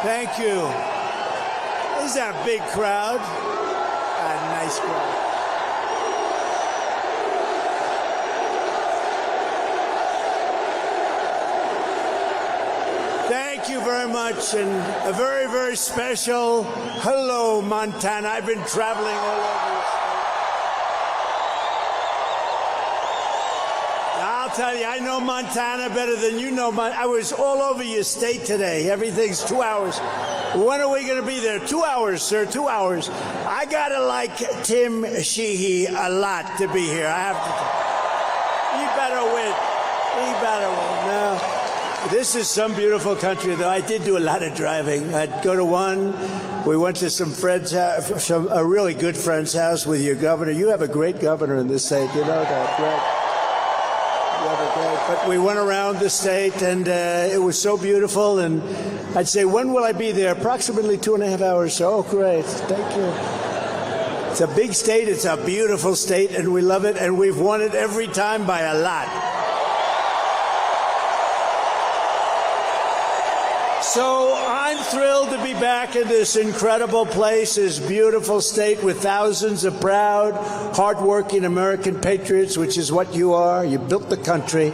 Thank you. Is that a big crowd? A nice crowd. Thank you very much, and a very, very special hello, Montana. I've been traveling all over the state. I'll tell you, I know Montana better than you know Montana. I was all over your state today. Everything's 2 hours. When are we going to be there? 2 hours, sir, 2 hours. I got to like Tim Sheehy a lot to be here. I have to. He better win. He better win. No. This is some beautiful country, though. I did do a lot of driving. I'd go to one. We went to some friend's house, a really good friend's house with your governor. You have a great governor in this state. You know that, right? But we went around the state, and it was so beautiful. And I'd say, when will I be there? Approximately 2.5 hours. Oh, great. Thank you. It's a big state. It's a beautiful state, and we love it. And we've won it every time by a lot. So I'm thrilled to be back in this incredible place, this beautiful state with thousands of proud, hardworking American patriots, which is what you are. You built the country.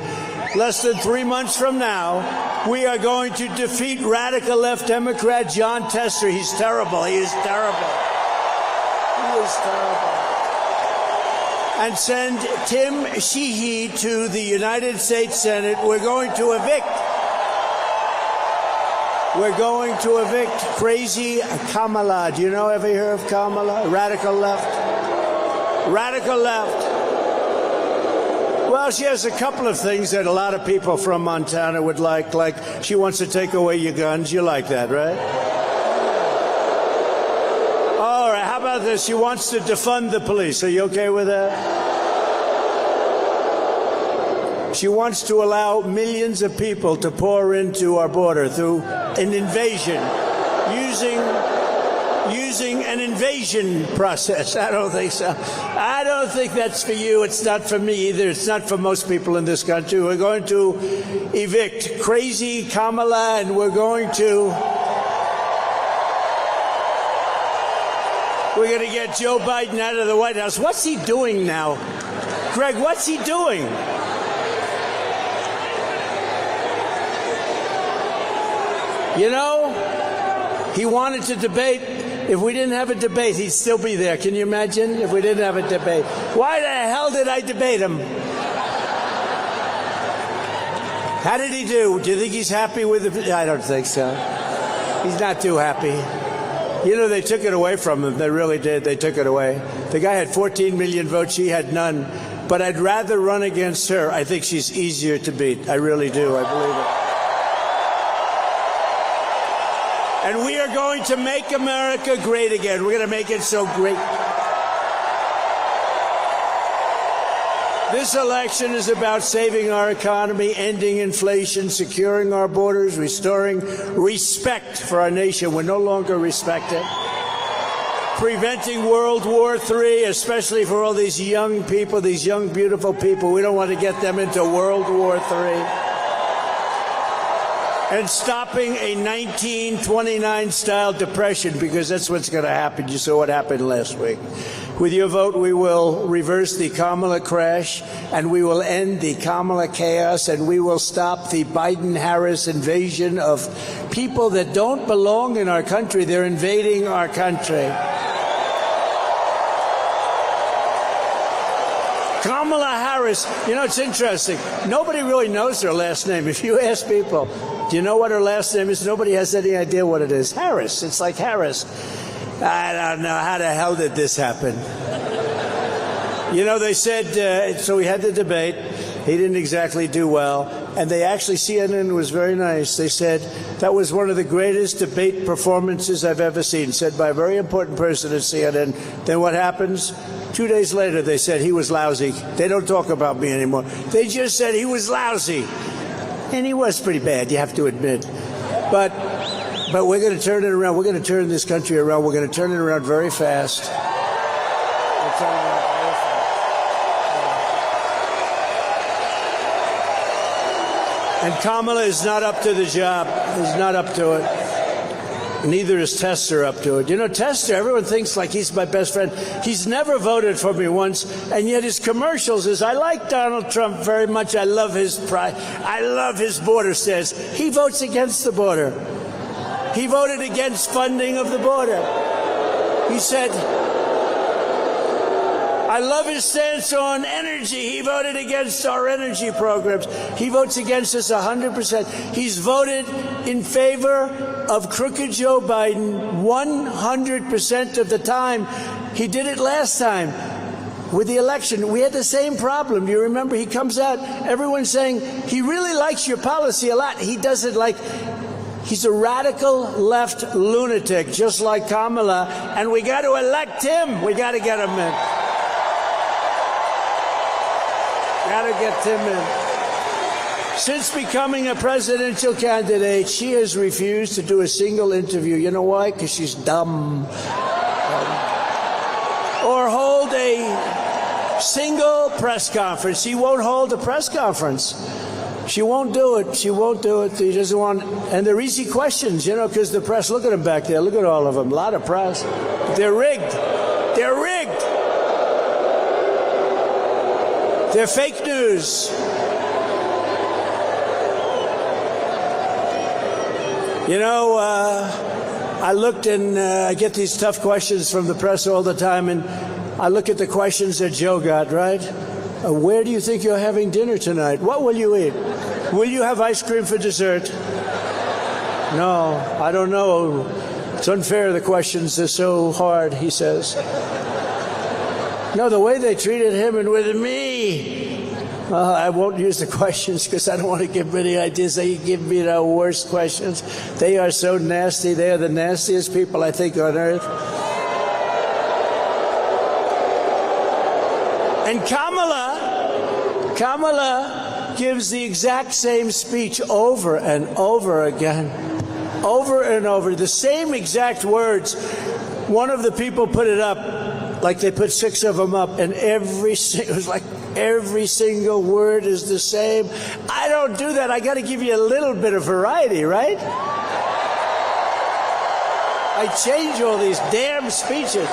Less than 3 months from now, we are going to defeat radical left Democrat John Tester. He's terrible. He is terrible. He is terrible. And send Tim Sheehy to the United States Senate. We're going to evict crazy Kamala. Do you know, ever hear of Kamala? Radical left. Radical left. Well, she has a couple of things that a lot of people from Montana would like she wants to take away your guns. You like that, right? All right, how about this? She wants to defund the police. Are you okay with that? She wants to allow millions of people to pour into our border through an invasion, using an invasion process. I don't think so. I don't think that's for you. It's not for me either. It's not for most people in this country. We're going to evict crazy Kamala, and we're going to get Joe Biden out of the White House. What's he doing now? Greg, what's he doing? You know, he wanted to debate. If we didn't have a debate, he'd still be there. Can you imagine if we didn't have a debate? Why the hell did I debate him? How did he do? Do you think he's happy with it? I don't think so. He's not too happy. You know, they took it away from him. They really did. They took it away. The guy had 14 million votes. She had none. But I'd rather run against her. I think she's easier to beat. I really do. I believe it. And we are going to make America great again. We're going to make it so great. This election is about saving our economy, ending inflation, securing our borders, restoring respect for our nation. We're no longer respected. Preventing World War III, especially for all these young people, these young, beautiful people. We don't want to get them into World War III. And stopping a 1929-style depression, because that's what's going to happen. You saw what happened last week. With your vote, we will reverse the Kamala crash, and we will end the Kamala chaos, and we will stop the Biden-Harris invasion of people that don't belong in our country. They're invading our country. Kamala Harris, you know, it's interesting. Nobody really knows her last name. If you ask people, do you know what her last name is? Nobody has any idea what it is. Harris. It's like Harris. I don't know. How the hell did this happen? You know, they said, so we had the debate. He didn't exactly do well. And they actually, CNN was very nice. They said, that was one of the greatest debate performances I've ever seen, said by a very important person at CNN. Then what happens? 2 days later, they said he was lousy. They don't talk about me anymore. They just said he was lousy. And he was pretty bad, you have to admit. But we're going to turn it around. We're going to turn this country around. We're going to turn it around very fast. We'll turn it around very fast. And Kamala is not up to the job. He's not up to it. Neither is Tester up to it. You know, Tester, everyone thinks like he's my best friend. He's never voted for me once, and yet his commercials is, I like Donald Trump very much. I love his pride. I love his border stance. He votes against the border. He voted against funding of the border. He said, I love his stance on energy. He voted against our energy programs. He votes against us 100%. He's voted in favor of crooked Joe Biden 100% of the time. He did it last time with the election. We had the same problem. Do you remember? He comes out, everyone's saying, he really likes your policy a lot. He doesn't like... He's a radical left lunatic, just like Kamala, and we got to elect him. We got to get him in. Got to get him in. Since becoming a presidential candidate, she has refused to do a single interview. You know why? Because she's dumb. Or hold a single press conference. She won't hold a press conference. She won't do it. She won't do it. She doesn't want. And they're easy questions, you know, because the press, look at them back there. Look at all of them. A lot of press. They're rigged. They're rigged. They're fake news. You know, I looked and I get these tough questions from the press all the time, and I look at the questions that Joe got, right? Where do you think you're having dinner tonight? What will you eat? Will you have ice cream for dessert? No, I don't know. It's unfair, the questions are so hard, he says. No, the way they treated him and with me. I won't use the questions because I don't want to give many ideas. They give me the worst questions. They are so nasty. They are the nastiest people, I think, on earth. And Kamala gives the exact same speech over and over again. Over and over. The same exact words. One of the people put it up, like they put 6 of them up, and it was like every single word is the same. I don't do that. I got to give you a little bit of variety, right? I change all these damn speeches.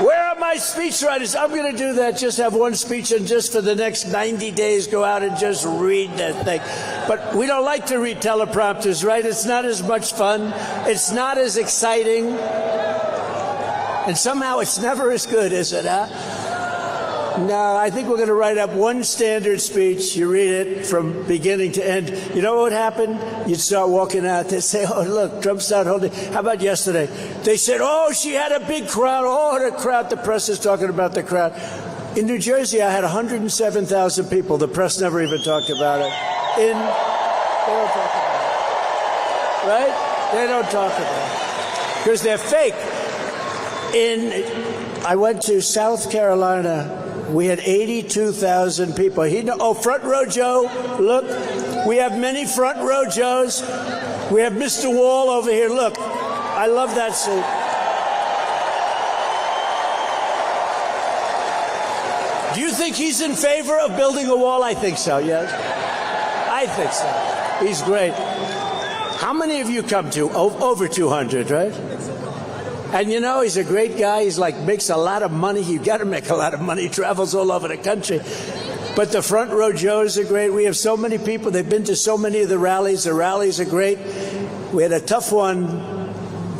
Where are my speechwriters? I'm going to do that. Just have one speech and just for the next 90 days go out and just read that thing. But we don't like to read teleprompters, right? It's not as much fun. It's not as exciting. And somehow it's never as good, is it, huh? No, I think we're going to write up one standard speech. You read it from beginning to end. You know what would happen? You'd start walking out. They'd say, oh, look, Trump's not holding. How about yesterday? They said, oh, she had a big crowd. Oh, the crowd. The press is talking about the crowd. In New Jersey, I had 107,000 people. The press never even talked about it. They don't talk about it. Right? They don't talk about it. Because they're fake. I went to South Carolina. We had 82,000 people. Front row Joe, look. We have many front row Joes. We have Mr. Wall over here. Look, I love that suit. Do you think he's in favor of building a wall? I think so, yes. I think so. He's great. How many of you come to? Over 200, right? And you know, he's a great guy. He's makes a lot of money. You got to make a lot of money. He travels all over the country. But the front row Joes are great. We have so many people. They've been to so many of the rallies. The rallies are great. We had a tough one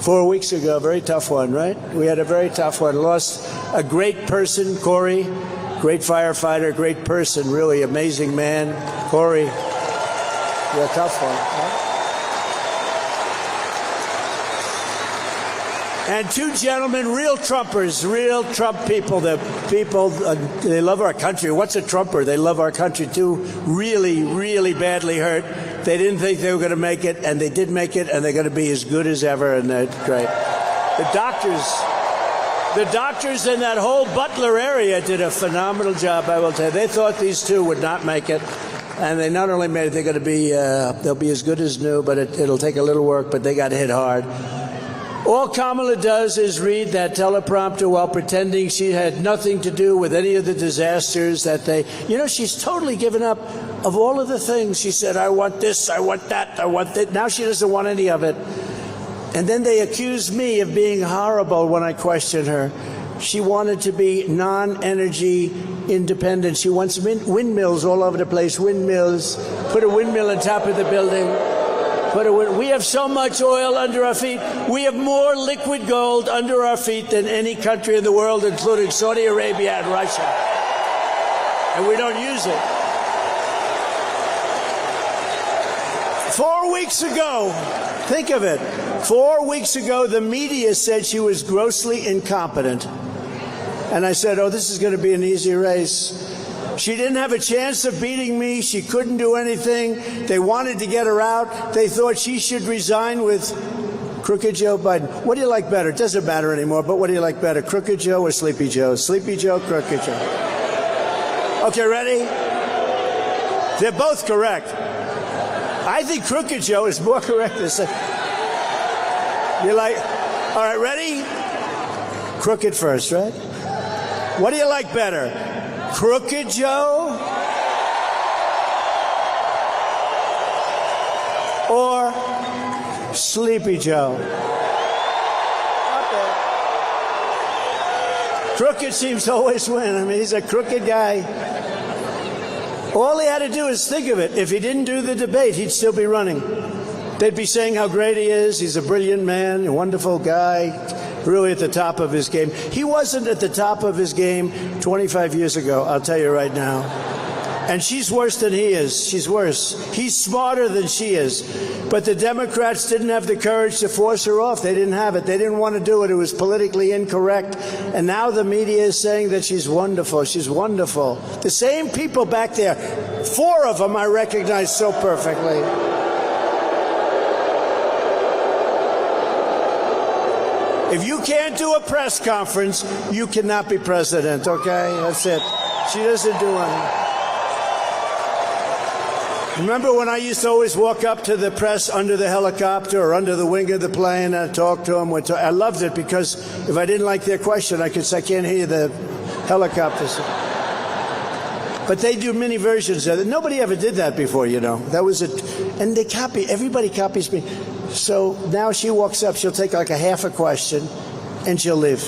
4 weeks ago. A very tough one, right? We had a very tough one. Lost a great person, Corey. Great firefighter, great person, really amazing man. Corey. Yeah, tough one. Huh? And 2 gentlemen, real Trumpers, real Trump people. The people, they love our country. What's a Trumper? They love our country, too. Really, really badly hurt. They didn't think they were going to make it, and they did make it, and they're going to be as good as ever, and they're great. The doctors in that whole Butler area did a phenomenal job, I will tell you. They thought these 2 would not make it, and they not only made it, they're going to be, they'll be as good as new, but it'll take a little work, but they got hit hard. All Kamala does is read that teleprompter while pretending she had nothing to do with any of the disasters that they... You know, she's totally given up of all of the things. She said, I want this, I want that, I want that. Now she doesn't want any of it. And then they accused me of being horrible when I questioned her. She wanted to be non-energy independent. She wants windmills all over the place, windmills. Put a windmill on top of the building. We have so much oil under our feet. We have more liquid gold under our feet than any country in the world, including Saudi Arabia and Russia. And we don't use it. 4 weeks ago, think of it. 4 weeks ago, the media said she was grossly incompetent. And I said, oh, this is going to be an easy race. She didn't have a chance of beating me. She couldn't do anything. They wanted to get her out. They thought she should resign with Crooked Joe Biden. What do you like better? It doesn't matter anymore, but what do you like better, Crooked Joe or Sleepy Joe? Sleepy Joe, Crooked Joe. Okay, ready? They're both correct. I think Crooked Joe is more correct than you like. All right, ready? Crooked first, right? What do you like better? Crooked Joe or Sleepy Joe? Crooked seems to always win. I mean, he's a crooked guy. All he had to do is think of it. If he didn't do the debate, he'd still be running. They'd be saying how great he is. He's a brilliant man, a wonderful guy, really at the top of his game. He wasn't at the top of his game 25 years ago, I'll tell you right now. And she's worse than he is. She's worse. He's smarter than she is. But the Democrats didn't have the courage to force her off. They didn't have it. They didn't want to do it. It was politically incorrect. And now the media is saying that she's wonderful. She's wonderful. The same people back there, 4 of them I recognize so perfectly. If you can't do a press conference, you cannot be president, okay? That's it. She doesn't do anything. Remember when I used to always walk up to the press under the helicopter or under the wing of the plane and talk to them? I loved it because if I didn't like their question, I could say, I can't hear the helicopters. But they do many versions of it. Nobody ever did that before, you know. That was it. And they copy. Everybody copies me. So now she walks up, she'll take like a half a question, and she'll leave.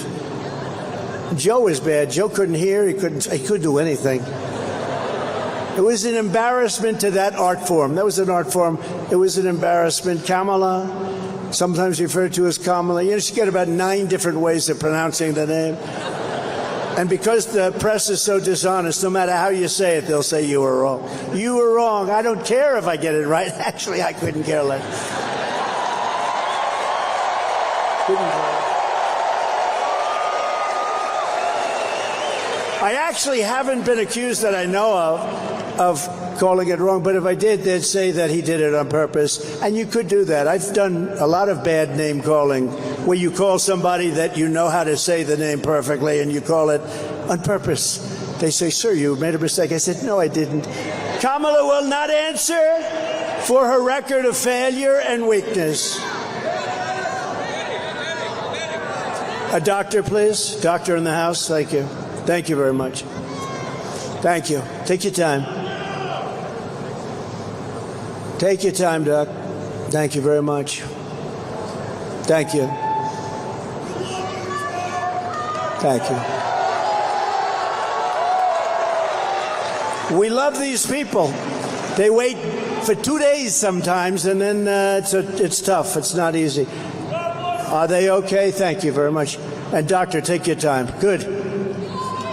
Joe is bad. Joe couldn't hear. He couldn't do anything. It was an embarrassment to that art form. That was an art form. It was an embarrassment. Kamala, sometimes referred to as Kamala. You know, she got about 9 different ways of pronouncing the name. And because the press is so dishonest, no matter how you say it, they'll say you were wrong. You were wrong. I don't care if I get it right. Actually, I couldn't care less. I actually haven't been accused that I know of calling it wrong, but if I did, they'd say that he did it on purpose. And you could do that. I've done a lot of bad name calling where you call somebody that you know how to say the name perfectly and you call it on purpose. They say, sir, you made a mistake. I said, no, I didn't. Kamala will not answer for her record of failure and weakness. A doctor, please. Doctor in the house. Thank you. Thank you very much. Thank you. Take your time. Take your time, Doc. Thank you very much. Thank you. Thank you. We love these people. They wait for 2 days sometimes, and then it's tough. It's not easy. Are they okay? Thank you very much. And doctor, take your time. Good.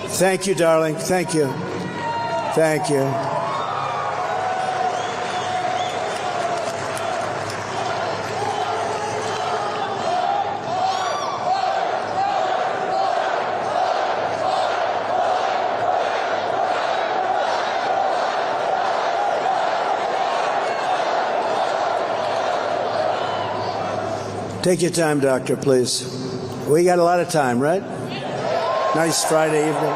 Thank you, darling. Thank you. Thank you. Take your time, doctor, please. We got a lot of time, right? Nice Friday evening.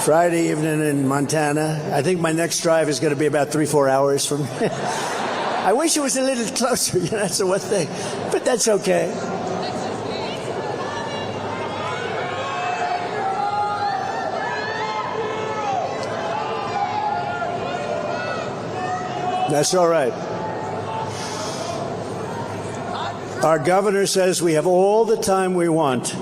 Friday evening in Montana. I think my next drive is going to be about 3-4 hours from here. I wish it was a little closer. You know, that's the one thing. But that's okay. That's all right. Our governor says we have all the time we want.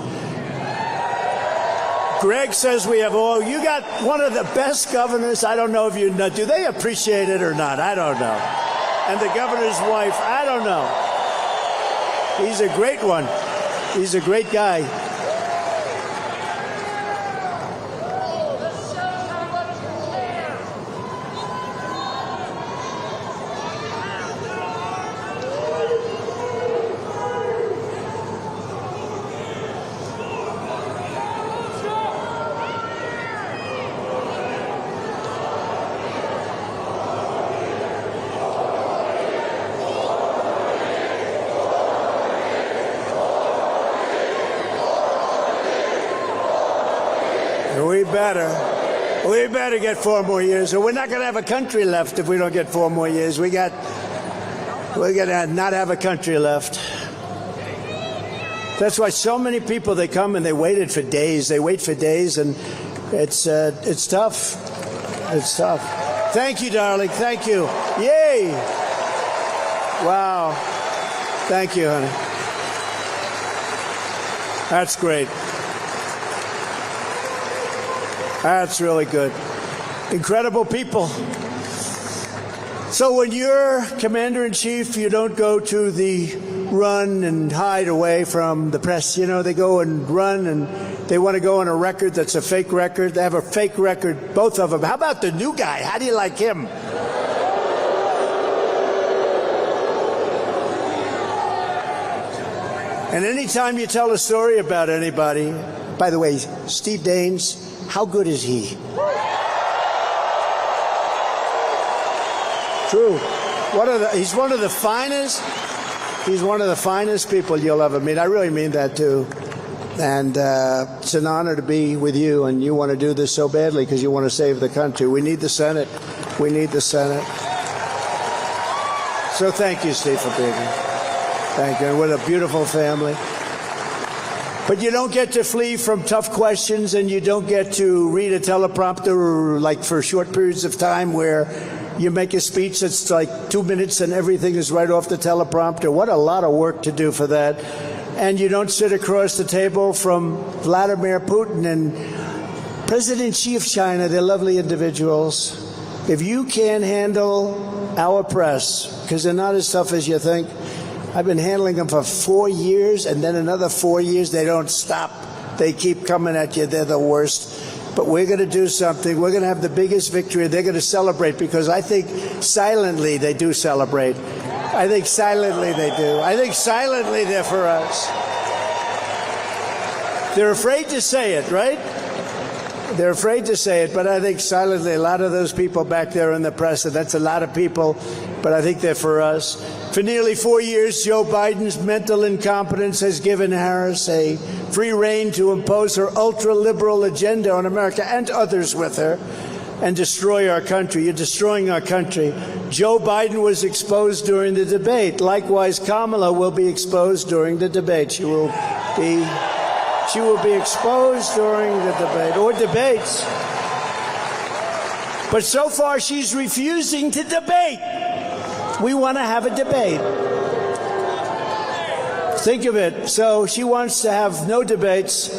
Greg says we have all. You got one of the best governors. I don't know if you know. Do they appreciate it or not? I don't know. And the governor's wife, I don't know. He's a great one. He's a great guy. We better get 4 more years, or we're not going to have a country left if we don't get 4 more years. We're going to not have a country left. That's why so many people, they come and they waited for days. They wait for days, and it's tough. It's tough. Thank you, darling. Thank you. Yay! Wow. Thank you, honey. That's great. That's really good. Incredible people. So when you're commander-in-chief, you don't go to the run and hide away from the press. You know, they go and run, and they want to go on a record that's a fake record. They have a fake record, both of them. How about the new guy? How do you like him? And anytime you tell a story about anybody, by the way, Steve Daines, how good is he? True. He's one of the finest. He's one of the finest people you'll ever meet. I really mean that too. And it's an honor to be with you. And you want to do this so badly because you want to save the country. We need the Senate. We need the Senate. So thank you, Steve, for being here. Thank you. And what a beautiful family. But you don't get to flee from tough questions, and you don't get to read a teleprompter like for short periods of time where you make a speech that's like 2 minutes and everything is right off the teleprompter. What a lot of work to do for that. And you don't sit across the table from Vladimir Putin and President Xi of China. They're lovely individuals. If you can't handle our press, because they're not as tough as you think, I've been handling them for 4 years, and then another 4 years. They don't stop. They keep coming at you. They're the worst. But we're going to do something. We're going to have the biggest victory. They're going to celebrate, because I think silently they do celebrate. I think silently they do. I think silently they're for us. They're afraid to say it, right? They're afraid to say it, but I think silently a lot of those people back there in the press, and that's a lot of people, but I think they're for us. For nearly 4 years, Joe Biden's mental incompetence has given Harris a free rein to impose her ultra-liberal agenda on America and others with her and destroy our country. You're destroying our country. Joe Biden was exposed during the debate. Likewise, Kamala will be exposed during the debate. She will be exposed during the debate, or debates. But so far, she's refusing to debate. We want to have a debate. Think of it. So she wants to have no debates,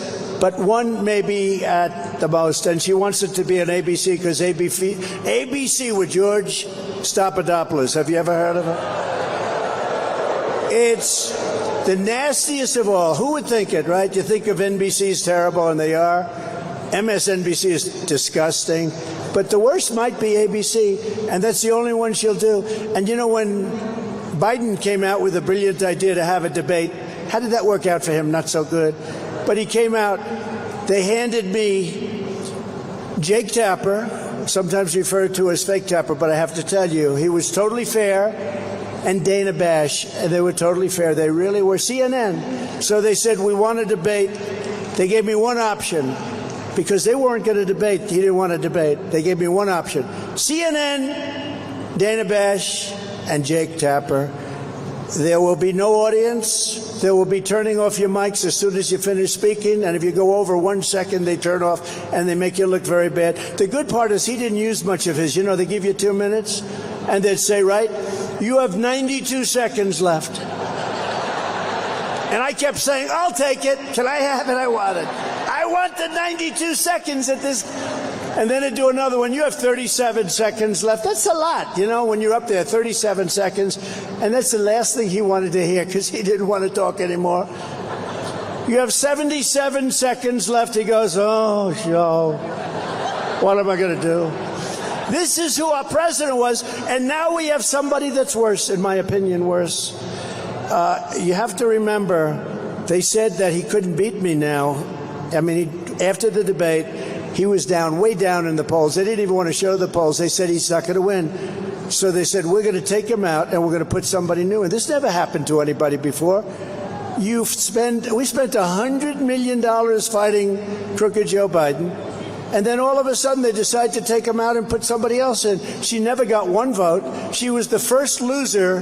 but one maybe at the most. And she wants it to be on ABC, because ABC with George Stephanopoulos. Have you ever heard of it? It's the nastiest of all. Who would think it, right? You think of NBC's terrible, and they are. MSNBC is disgusting. But the worst might be ABC, and that's the only one she'll do. And you know, when Biden came out with a brilliant idea to have a debate, how did that work out for him? Not so good. But he came out, they handed me Jake Tapper, sometimes referred to as Fake Tapper, but I have to tell you, he was totally fair, and Dana Bash, and they were totally fair. They really were. CNN. So they said, we want to debate. They gave me one option, because they weren't going to debate. He didn't want to debate. They gave me one option. CNN, Dana Bash, and Jake Tapper. There will be no audience. There will be turning off your mics as soon as you finish speaking. And if you go over 1 second, they turn off, and they make you look very bad. The good part is he didn't use much of his. You know, they give you 2 minutes, and they'd say, right, you have 92 seconds left. And I kept saying, I'll take it. Can I have it? I want it. I want the 92 seconds at this. And then I'd do another one. You have 37 seconds left. That's a lot, you know, when you're up there, 37 seconds. And that's the last thing he wanted to hear because he didn't want to talk anymore. You have 77 seconds left. He goes, oh, Joe, what am I going to do? This is who our president was. And now we have somebody that's worse, in my opinion, worse. You have to remember, they said that he couldn't beat me now. I mean, after the debate, he was down, way down in the polls. They didn't even want to show the polls. They said he's not going to win. So they said, we're going to take him out and we're going to put somebody new in. This never happened to anybody before. We spent $100 million fighting crooked Joe Biden. And then all of a sudden they decide to take him out and put somebody else in. She never got one vote. She was the first loser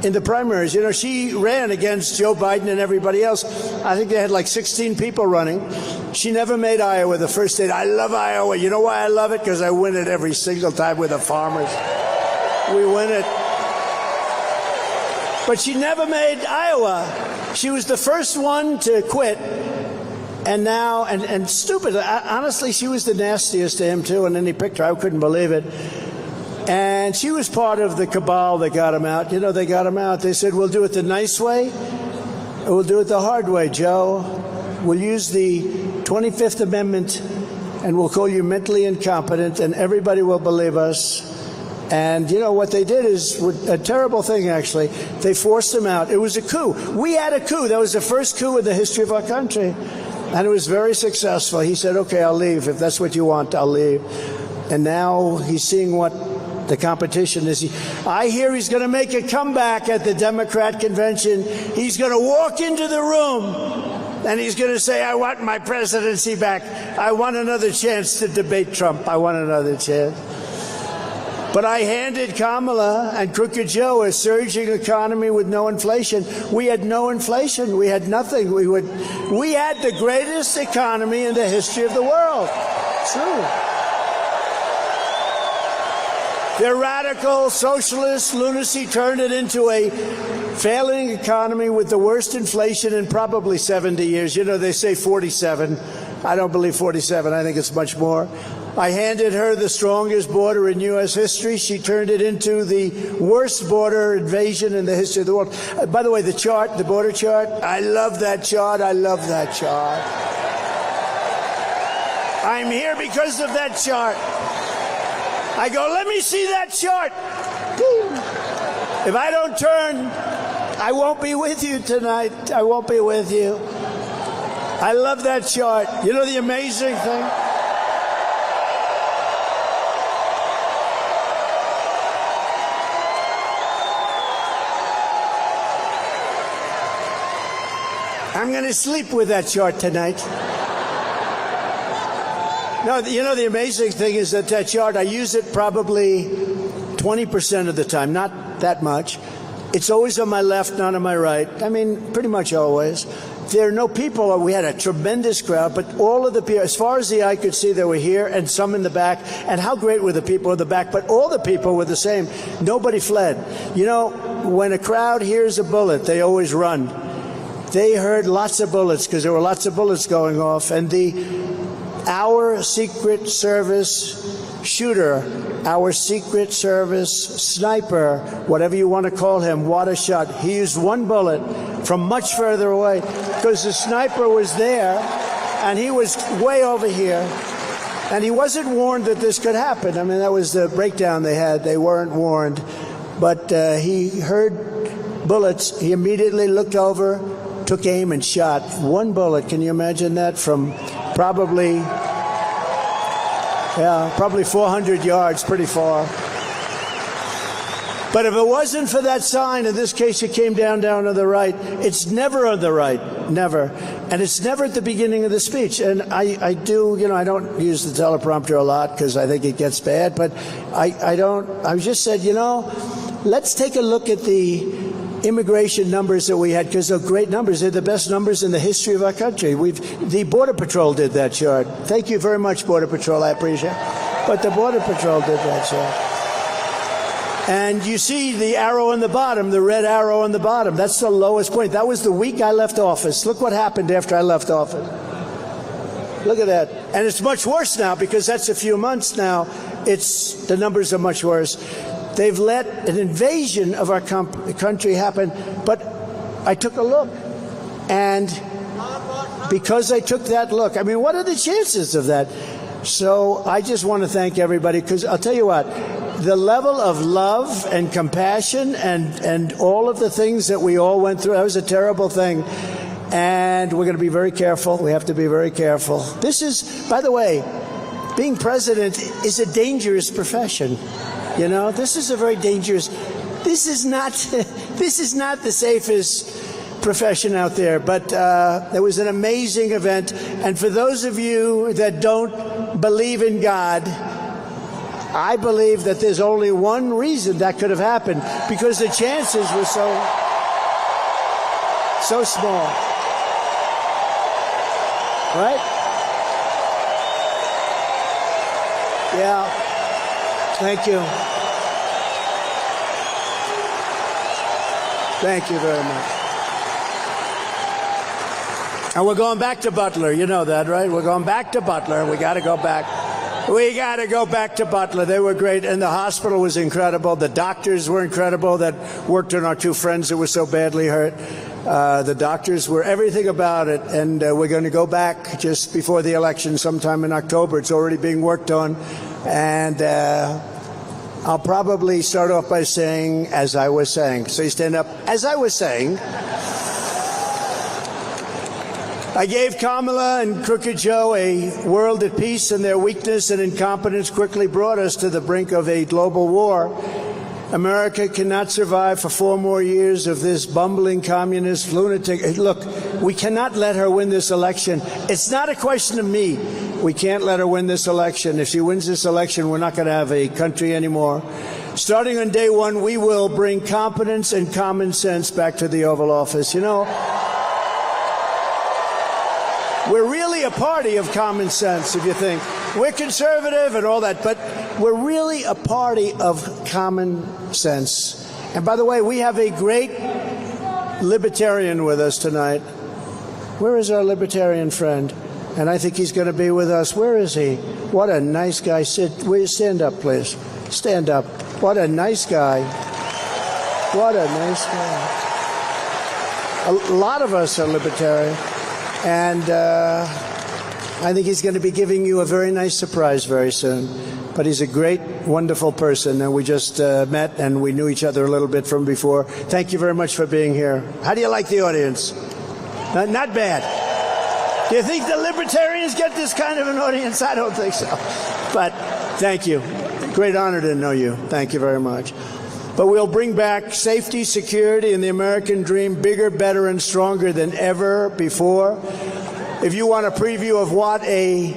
in the primaries. You know, she ran against Joe Biden and everybody else. I think they had like 16 people running. She never made Iowa the first state. I love Iowa. You know why I love it? Because I win it every single time with the farmers. We win it. But she never made Iowa. She was the first one to quit. And now, and stupid, honestly, she was the nastiest to him, too, and then he picked her. I couldn't believe it. And she was part of the cabal that got him out. You know, they got him out. They said, we'll do it the nice way, or we'll do it the hard way, Joe. We'll use the 25th Amendment, and we'll call you mentally incompetent, and everybody will believe us. And, you know, what they did is a terrible thing, actually. They forced him out. It was a coup. We had a coup. That was the first coup in the history of our country. And it was very successful. He said, okay, I'll leave. If that's what you want, I'll leave. And now he's seeing what the competition is. I hear he's going to make a comeback at the Democrat convention. He's going to walk into the room and he's going to say, I want my presidency back. I want another chance to debate Trump. I want another chance. But I handed Kamala and Crooked Joe a surging economy with no inflation. We had no inflation. We had nothing. We had the greatest economy in the history of the world. True. Their radical socialist lunacy turned it into a failing economy with the worst inflation in probably 70 years. You know, they say 47. I don't believe 47. I think it's much more. I handed her the strongest border in U.S. history. She turned it into the worst border invasion in the history of the world. By the way, the chart, the border chart, I love that chart. I love that chart. I'm here because of that chart. I go, let me see that chart. If I don't turn, I won't be with you tonight. I won't be with you. I love that chart. You know the amazing thing? I'm going to sleep with that chart tonight. No, you know, the amazing thing is that chart, I use it probably 20% of the time, not that much. It's always on my left, not on my right. I mean, pretty much always. There are no people. We had a tremendous crowd, but all of the people, as far as the eye could see, they were here and some in the back. And how great were the people in the back? But all the people were the same. Nobody fled. You know, when a crowd hears a bullet, they always run. They heard lots of bullets because there were lots of bullets going off. And our Secret Service shooter, our Secret Service sniper, whatever you want to call him, what a shot. He used one bullet from much further away because the sniper was there and he was way over here. And he wasn't warned that this could happen. I mean, that was the breakdown they had. They weren't warned. But he heard bullets. He immediately looked over, took aim and shot. One bullet, can you imagine that? From probably 400 yards, pretty far. But if it wasn't for that sign, in this case it came down to the right, it's never on the right, never. And it's never at the beginning of the speech. And I do, you know, I don't use the teleprompter a lot because I think it gets bad, but I just said, you know, let's take a look at the immigration numbers that we had, because they're great numbers. They're the best numbers in the history of our country. The Border Patrol did that chart. Thank you very much, Border Patrol. I appreciate it. But the Border Patrol did that chart. And you see the arrow on the bottom, the red arrow on the bottom. That's the lowest point. That was the week I left office. Look what happened after I left office. Look at that. And it's much worse now because that's a few months now. The numbers are much worse. They've let an invasion of our country happen. But I took a look. And because I took that look, I mean, what are the chances of that? So I just want to thank everybody, because I'll tell you what, the level of love and compassion and all of the things that we all went through, that was a terrible thing. And we're going to be very careful. We have to be very careful. This is, by the way, being president is a dangerous profession. You know, this is a very dangerous, this is not the safest profession out there, but it was an amazing event. And for those of you that don't believe in God, I believe that there's only one reason that could have happened, because the chances were so small. Right? Yeah. Thank you. Thank you very much. And we're going back to Butler. You know that, right? We're going back to Butler. We got to go back. We got to go back to Butler. They were great. And the hospital was incredible. The doctors were incredible that worked on our two friends that were so badly hurt. The doctors were everything about it. And we're going to go back just before the election sometime in October. It's already being worked on. And I'll probably start off by saying, as I was saying. So you stand up. As I was saying, I gave Kamala and Crooked Joe a world at peace, and their weakness and incompetence quickly brought us to the brink of a global war. America cannot survive for 4 more years of this bumbling communist lunatic. Look, we cannot let her win this election. It's not a question of me. We can't let her win this election. If she wins this election, we're not going to have a country anymore. Starting on day one, we will bring competence and common sense back to the Oval Office. You know, we're really a party of common sense, if you think. We're conservative and all that, but we're really a party of common sense. And by the way, we have a great libertarian with us tonight. Where is our libertarian friend? And I think he's going to be with us. Where is he? What a nice guy. Will you stand up, please? Stand up. What a nice guy. What a nice guy. A lot of us are libertarian. And I think he's going to be giving you a very nice surprise very soon. But he's a great, wonderful person. And we just met and we knew each other a little bit from before. Thank you very much for being here. How do you like the audience? Not bad. Do you think the libertarians get this kind of an audience? I don't think so. But thank you. Great honor to know you. Thank you very much. But we'll bring back safety, security, and the American dream bigger, better, and stronger than ever before. If you want a preview of what a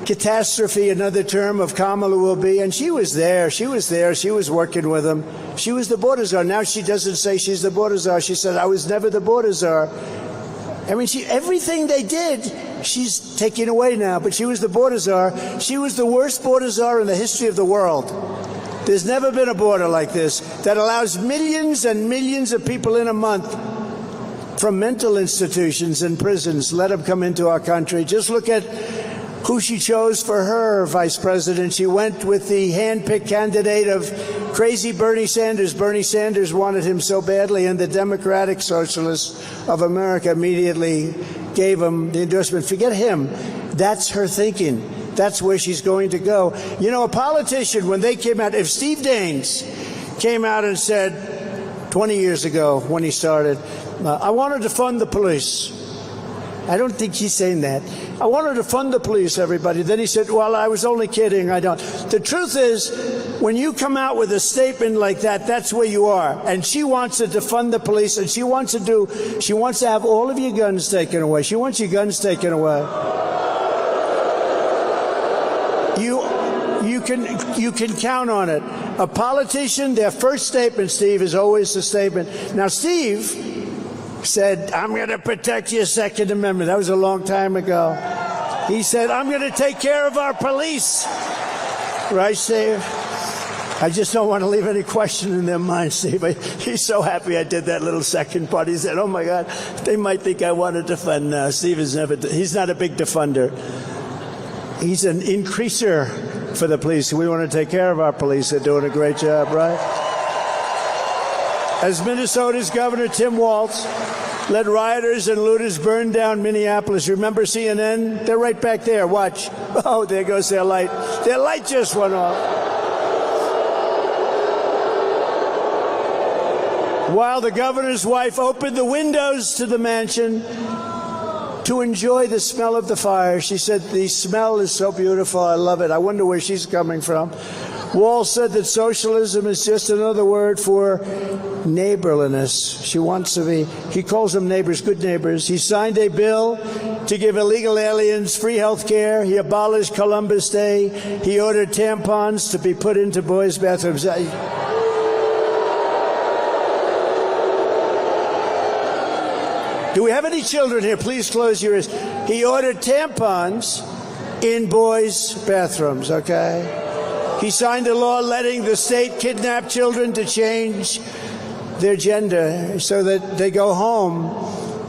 catastrophe, another term of Kamala will be, and she was there, she was working with him. She was the border czar. Now she doesn't say she's the border czar. She said, I was never the border czar. I mean, everything they did, she's taking away now, but she was the border czar. She was the worst border czar in the history of the world. There's never been a border like this that allows millions and millions of people in a month from mental institutions and prisons, let them come into our country. Just look at who she chose for her vice president. She went with the hand-picked candidate of crazy Bernie Sanders. Bernie Sanders wanted him so badly, and the Democratic Socialists of America immediately gave him the endorsement. Forget him. That's her thinking. That's where she's going to go. You know, a politician, when they came out, if Steve Daines came out and said 20 years ago when he started, I wanted to fund the police. I don't think he's saying that. I wanted to fund the police, everybody. Then he said, well, I was only kidding. I don't. The truth is, when you come out with a statement like that, that's where you are. And she wants to defund the police, and she wants to have all of your guns taken away. She wants your guns taken away. You can count on it. A politician, their first statement, Steve, is always the statement. Now, Steve said, I'm going to protect your Second Amendment. That was a long time ago. He said, I'm going to take care of our police. Right, Steve? I just don't want to leave any question in their mind, Steve. He's so happy I did that little second part. He said, oh, my God, they might think I want to defund. No, Steve is never, he's not a big defender. He's an increaser for the police. We want to take care of our police. They're doing a great job, right? As Minnesota's Governor Tim Walz led rioters and looters burn down Minneapolis. Remember CNN? They're right back there. Watch. Oh, there goes their light. Their light just went off. While the governor's wife opened the windows to the mansion to enjoy the smell of the fire, she said, the smell is so beautiful. I love it. I wonder where she's coming from. Walz said that socialism is just another word for neighborliness. She wants to be, he calls them neighbors, good neighbors. He signed a bill to give illegal aliens free health care. He abolished Columbus Day. He ordered tampons to be put into boys' bathrooms. Do we have any children here? Please close your ears. He ordered tampons in boys' bathrooms, okay? He signed a law letting the state kidnap children to change their gender so that they go home.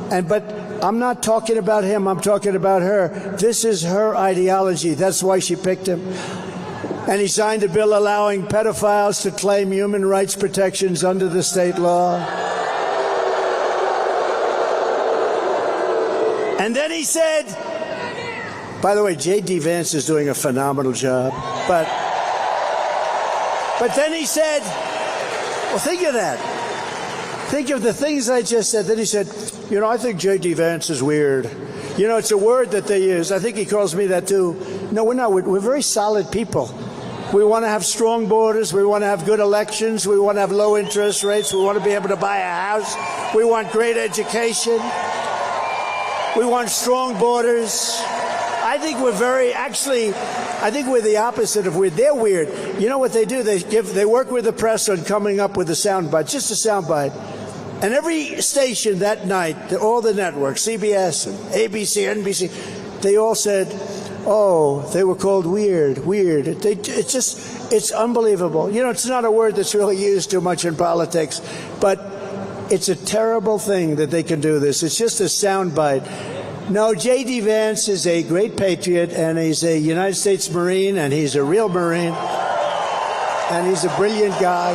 But I'm not talking about him. I'm talking about her. This is her ideology. That's why she picked him. And he signed a bill allowing pedophiles to claim human rights protections under the state law. And then he said, by the way, J.D. Vance is doing a phenomenal job. But then he said, well, think of that. Think of the things I just said. Then he said, you know, I think J.D. Vance is weird. You know, it's a word that they use. I think he calls me that too. No, we're not. We're very solid people. We want to have strong borders. We want to have good elections. We want to have low interest rates. We want to be able to buy a house. We want great education. We want strong borders. I think we're I think we're the opposite of weird. They're weird. You know what they do? They work with the press on coming up with a soundbite, just a soundbite. And every station that night, all the networks, CBS, ABC, NBC, they all said, oh, they were called weird. It's unbelievable. You know, it's not a word that's really used too much in politics, but it's a terrible thing that they can do this. It's just a soundbite. No, J.D. Vance is a great patriot, and he's a United States Marine, and he's a real Marine, and he's a brilliant guy.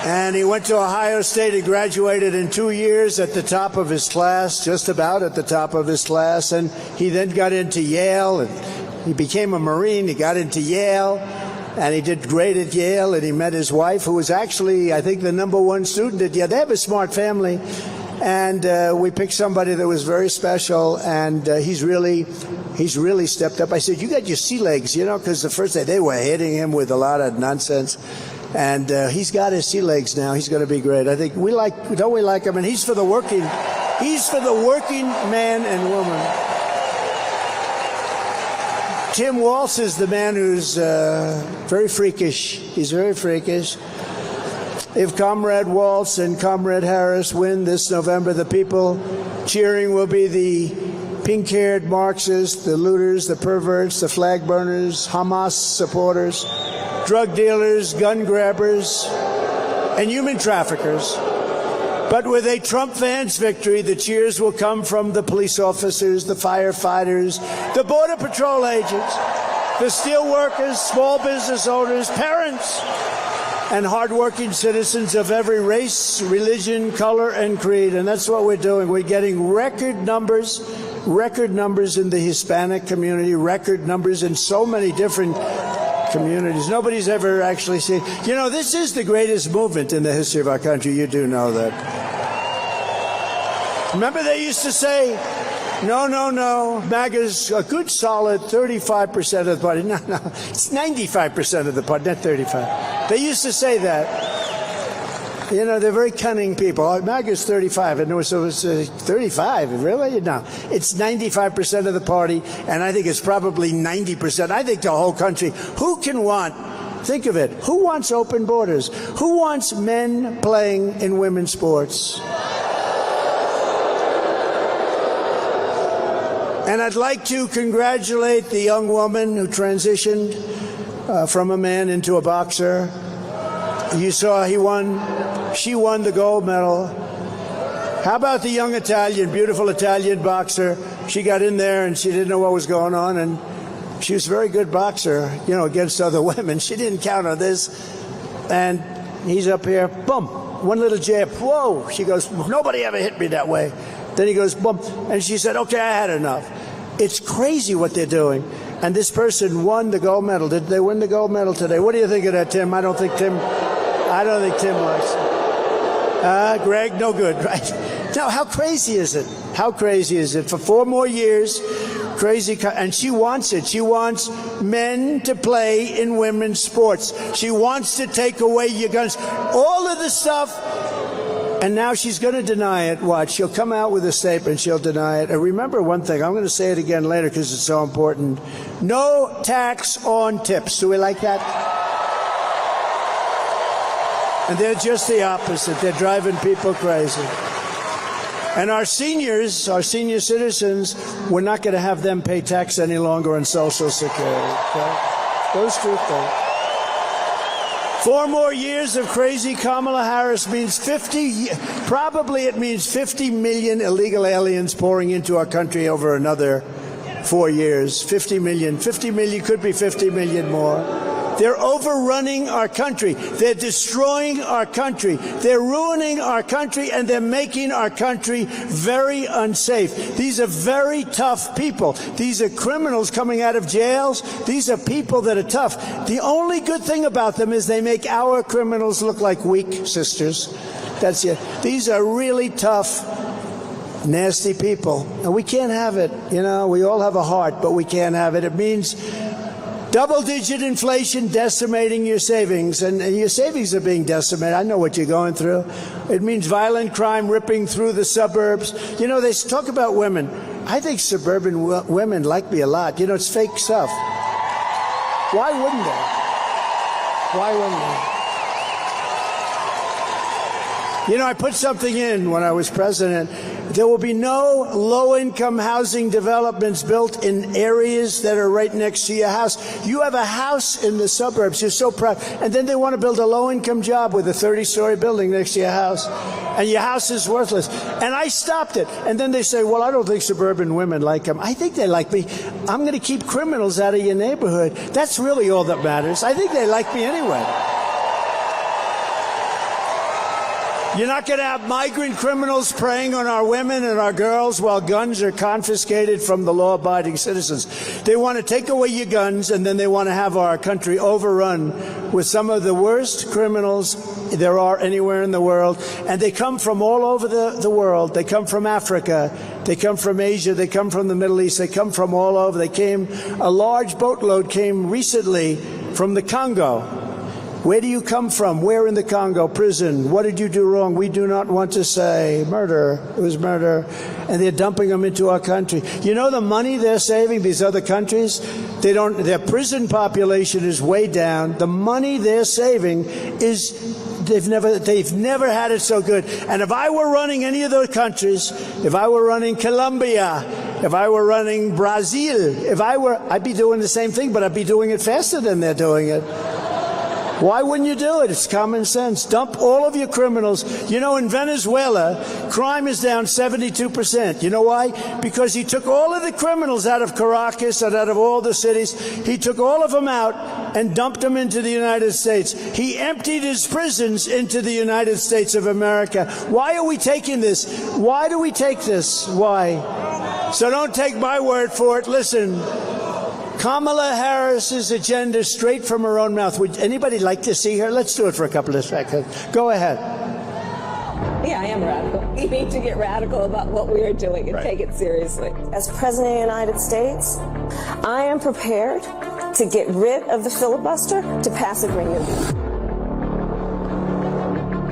And he went to Ohio State and graduated in 2 years at the top of his class, just about at the top of his class. And he then got into Yale, and he became a Marine. He got into Yale. And he did great at Yale, and he met his wife, who was actually, I think, the #1 student at Yale. They have a smart family. And we picked somebody that was very special, and he's really stepped up. I said, you got your sea legs, you know, because the first day they were hitting him with a lot of nonsense. And he's got his sea legs now. He's going to be great. I think don't we like him? And he's for the working man and woman. Tim Walz is the man who's very freakish. He's very freakish. If Comrade Walz and Comrade Harris win this November, the people cheering will be the pink-haired Marxists, the looters, the perverts, the flag burners, Hamas supporters, drug dealers, gun grabbers, and human traffickers. But with a Trump Vance victory, the cheers will come from the police officers, the firefighters, the Border Patrol agents, the steel workers, small business owners, parents, and hardworking citizens of every race, religion, color, and creed. And that's what we're doing. We're getting record numbers in the Hispanic community, record numbers in so many different communities. Nobody's ever actually seen. You know, this is the greatest movement in the history of our country. You do know that. Remember they used to say, no, MAGA's a good solid 35% of the party. No, it's 95% of the party, not 35. They used to say that. You know, they're very cunning people. Oh, MAGA's 35, and it was 35, really? No, it's 95% of the party, and I think it's probably 90%. I think the whole country. Who can want, think of it, who wants open borders? Who wants men playing in women's sports? And I'd like to congratulate the young woman who transitioned from a man into a boxer. You saw she won the gold medal. How about the young beautiful Italian boxer? She got in there and she didn't know what was going on, and she was a very good boxer, against other women. She didn't count on this. And he's up here, boom, one little jab, whoa. She goes, nobody ever hit me that way. Then he goes, boom. And she said, okay, I had enough. It's crazy what they're doing. And this person won the gold medal. Did they win the gold medal today? What do you think of that, Tim? I don't think Tim likes it. Greg, no good, right? Now, how crazy is it? How crazy is it? For 4 more years, and she wants it. She wants men to play in women's sports. She wants to take away your guns. All of the stuff. And now she's going to deny it. Watch. She'll come out with a statement. She'll deny it. And remember one thing. I'm going to say it again later because it's so important. No tax on tips. Do we like that? And they're just the opposite. They're driving people crazy. And our senior citizens, we're not going to have them pay tax any longer on Social Security. Okay? Those two things. 4 more years of crazy Kamala Harris means 50 million illegal aliens pouring into our country over another 4 years. 50 million, could be 50 million more. They're overrunning our country. They're destroying our country. They're ruining our country, and they're making our country very unsafe. These are very tough people. These are criminals coming out of jails. These are people that are tough. The only good thing about them is they make our criminals look like weak sisters. That's it. These are really tough, nasty people. And we can't have it. We all have a heart, but we can't have it. It means double-digit inflation decimating your savings, and your savings are being decimated. I know what you're going through. It means violent crime ripping through the suburbs. They talk about women. I think suburban women like me a lot. It's fake stuff. Why wouldn't they? Why wouldn't they? I put something in when I was president. There will be no low-income housing developments built in areas that are right next to your house. You have a house in the suburbs. You're so proud. And then they want to build a low-income job with a 30-story building next to your house. And your house is worthless. And I stopped it. And then they say, well, I don't think suburban women like them. I think they like me. I'm going to keep criminals out of your neighborhood. That's really all that matters. I think they like me anyway. You're not going to have migrant criminals preying on our women and our girls while guns are confiscated from the law-abiding citizens. They want to take away your guns, and then they want to have our country overrun with some of the worst criminals there are anywhere in the world. And they come from all over the world. They come from Africa. They come from Asia. They come from the Middle East. They come from all over. A large boatload came recently from the Congo. Where do you come from? Where in the Congo? Prison. What did you do wrong? We do not want to say. Murder. It was murder. And they're dumping them into our country. The money they're saving, these other countries, their prison population is way down. The money they're saving is, they've never had it so good. And if I were running any of those countries, if I were running Colombia, if I were running Brazil, I'd be doing the same thing, but I'd be doing it faster than they're doing it. Why wouldn't you do it? It's common sense. Dump all of your criminals. In Venezuela, crime is down 72%. You know why? Because he took all of the criminals out of Caracas and out of all the cities. He took all of them out and dumped them into the United States. He emptied his prisons into the United States of America. Why are we taking this? Why do we take this? Why? So don't take my word for it. Listen. Kamala Harris's agenda straight from her own mouth. Would anybody like to see her? Let's do it for a couple of seconds. Go ahead. Yeah, I am radical. We need to get radical about what we are doing and take it seriously. As President of the United States, I am prepared to get rid of the filibuster to pass a Green New Deal.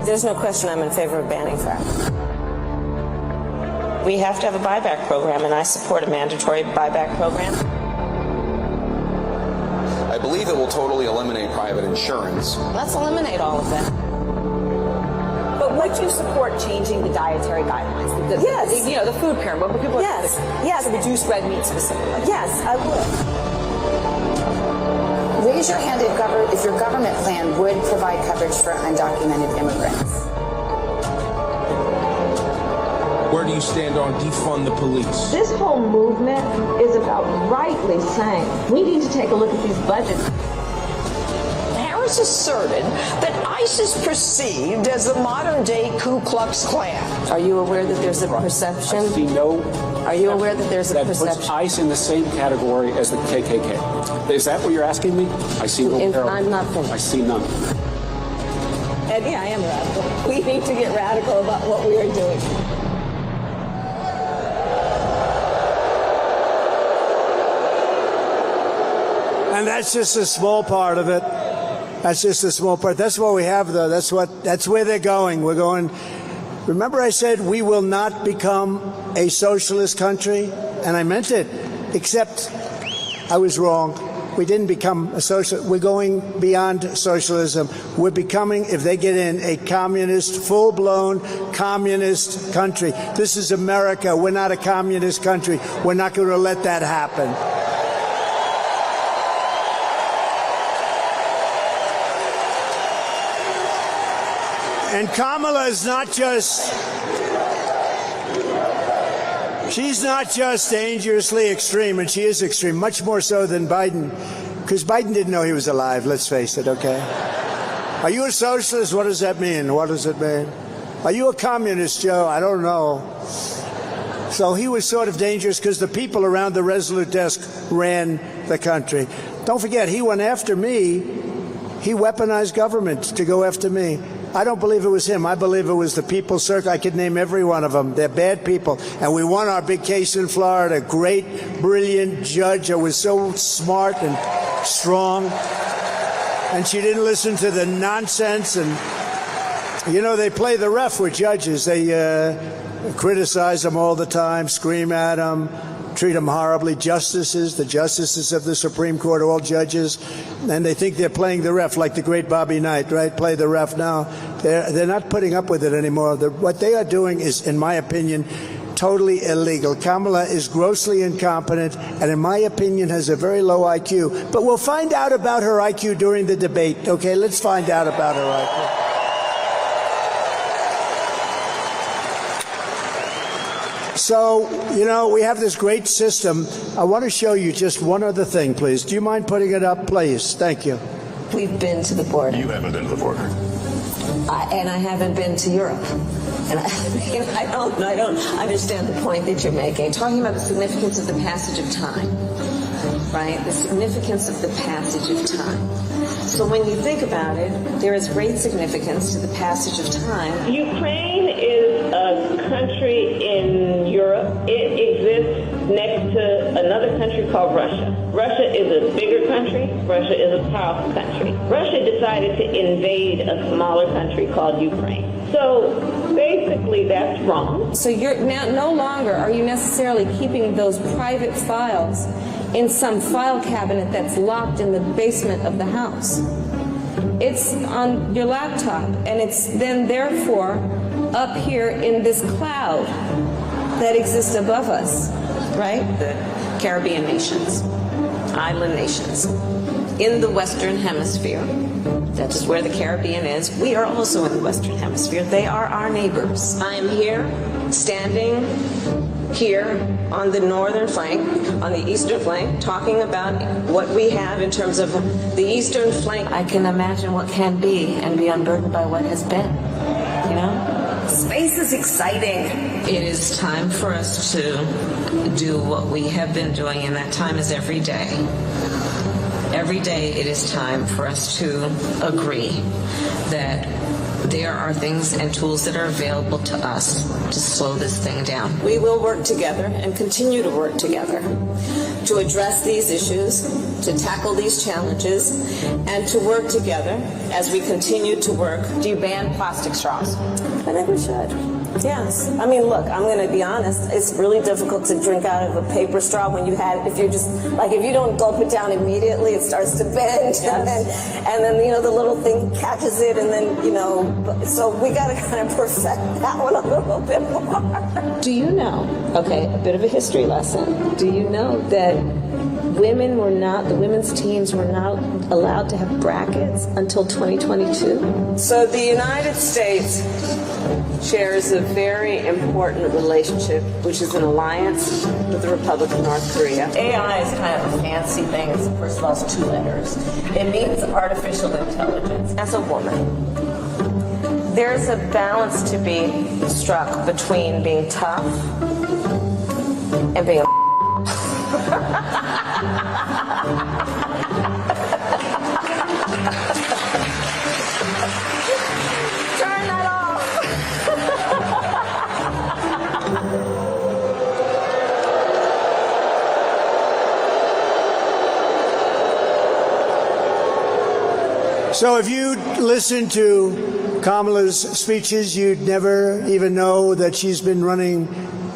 There's no question I'm in favor of banning fracking. We have to have a buyback program, and I support a mandatory buyback program. I believe it will totally eliminate private insurance. Let's eliminate all of that. But Would you support changing the dietary guidelines? Yes. You know, the food pyramid. What people Yes. Yes. to reduce red meat specifically. Yes, I would. Raise your hand if your government plan would provide coverage for undocumented immigrants. Where do you stand on defund the police? This whole movement is about rightly saying we need to take a look at these budgets. Harris asserted that ICE is perceived as the modern-day Ku Klux Klan. Are you aware that there's a perception? I see no. Are you aware that there's a that perception? puts ICE in the same category as the KKK? Is that what you're asking me? I see no. I'm not finished. I see none. And yeah, I am radical. We need to get radical about what we are doing. And that's just a small part of it. That's just a small part. That's what we have, though. That's where they're going. We're going. Remember I said we will not become a socialist country? And I meant it, except I was wrong. We didn't become a socialist. We're going beyond socialism. We're becoming, if they get in, a communist, full-blown communist country. This is America. We're not a communist country. We're not going to let that happen. And Kamala is not just, she's not just dangerously extreme, and she is extreme, much more so than Biden, because Biden didn't know he was alive, let's face it, okay? Are you a socialist? What does that mean? What does it mean? Are you a communist, Joe? I don't know. So he was sort of dangerous because the people around the Resolute desk ran the country. Don't forget, he went after me. He weaponized government to go after me. I don't believe it was him. I believe it was the People's Circle. I could name every one of them. They're bad people. And we won our big case in Florida. Great, brilliant judge that was so smart and strong. And she didn't listen to the nonsense. And, you know, they play the ref with judges. They criticize them all the time, scream at them, treat them horribly. Justices, the justices of the Supreme Court, all judges, and they think they're playing the ref like the great Bobby Knight, right? Play the ref now. They're not putting up with it anymore. What they are doing is, in my opinion, totally illegal. Kamala is grossly incompetent and, in my opinion, has a very low IQ. But we'll find out about her IQ during the debate, okay? Let's find out about her IQ. So, you know, we have this great system. I want to show you just one other thing, please. Do you mind putting it up, please? Thank you. We've been to the border. You haven't been to the border. And I haven't been to Europe. And I don't understand the point that you're making. Talking about the significance of the passage of time, right? The significance of the passage of time. So when you think about it, there is great significance to the passage of time. Ukraine is a country in Europe. It exists next to another country called Russia. Russia is a bigger country. Russia is a powerful country. Russia decided to invade a smaller country called Ukraine. So basically that's wrong. So you're now no longer are you necessarily keeping those private files in some file cabinet that's locked in the basement of the house. It's on your laptop, and it's then therefore up here in this cloud that exists above us, right? The Caribbean nations, island nations, in the Western Hemisphere. That's where the Caribbean is. We are also in the Western Hemisphere. They are our neighbors. I am here, standing here on the northern flank, on the eastern flank, talking about what we have in terms of the eastern flank. I can imagine what can be and be unburdened by what has been, you know? Space is exciting. It is time for us to do what we have been doing, and that time is every day. Every day it is time for us to agree that there are things and tools that are available to us to slow this thing down. We will work together and continue to work together to address these issues, to tackle these challenges, and to work together as we continue to work. Do you ban plastic straws? I think we should. Yes. I mean, look, I'm going to be honest. It's really difficult to drink out of a paper straw when you had, if you don't gulp it down immediately, it starts to bend. Yes. And then, you know, the little thing catches it and then, you know, So we got to kind of perfect that one a little bit more. Do you know, okay, a bit of a history lesson. Do you know that the women's teams were not allowed to have brackets until 2022? So the United States shares a very important relationship, which is an alliance with the Republic of North Korea. AI is kind of a fancy thing. It's, first of all, it's 2 letters. It means artificial intelligence. As a woman, there's a balance to be struck between being tough and being turn that off. So if you listen to Kamala's speeches, you'd never even know that she's been running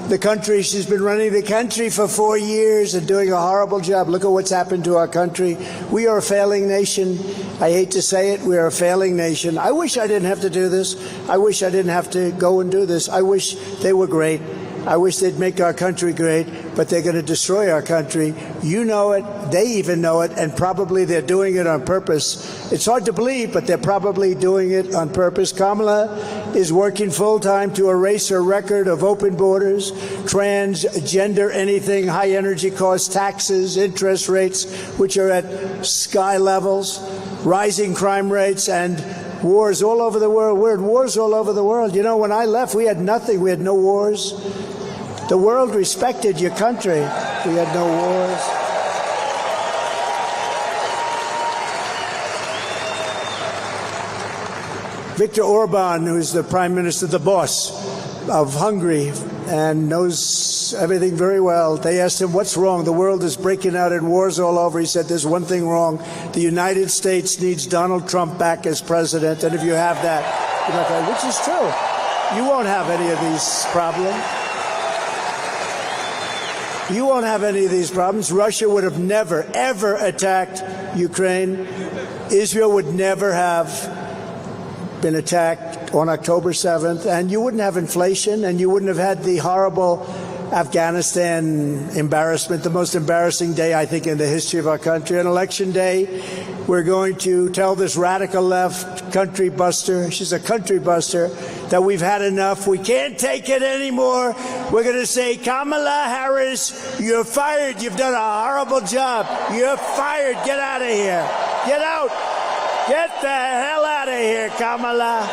the country. She's been running the country for 4 years and doing a horrible job. Look at what's happened to our country. We are a failing nation. I hate to say it, we are a failing nation. I wish I didn't have to do this. I wish I didn't have to go and do this. I wish they were great. I wish they'd make our country great, but they're going to destroy our country. You know it. They even know it, and probably they're doing it on purpose. It's hard to believe, but they're probably doing it on purpose. Kamala is working full-time to erase her record of open borders, transgender anything, high energy costs, taxes, interest rates, which are at sky levels, rising crime rates, and wars all over the world. We're in wars all over the world. You know, when I left, we had nothing. We had no wars. The world respected your country. We had no wars. Viktor Orban, who's the prime minister, the boss of Hungary, and knows everything very well. They asked him, what's wrong? The world is breaking out in wars all over. He said, there's one thing wrong. The United States needs Donald Trump back as president. And if you have that, you're not going, which is true. You won't have any of these problems. You won't have any of these problems. Russia would have never, ever attacked Ukraine. Israel would never have been attacked on October 7th. And you wouldn't have inflation, and you wouldn't have had the horrible Afghanistan embarrassment, the most embarrassing day, I think, in the history of our country. On Election Day, we're going to tell this radical left country buster, she's a country buster, that we've had enough. We can't take it anymore. We're going to say, Kamala Harris, you're fired. You've done a horrible job. You're fired. Get out of here. Get out. Get the hell out of here, Kamala.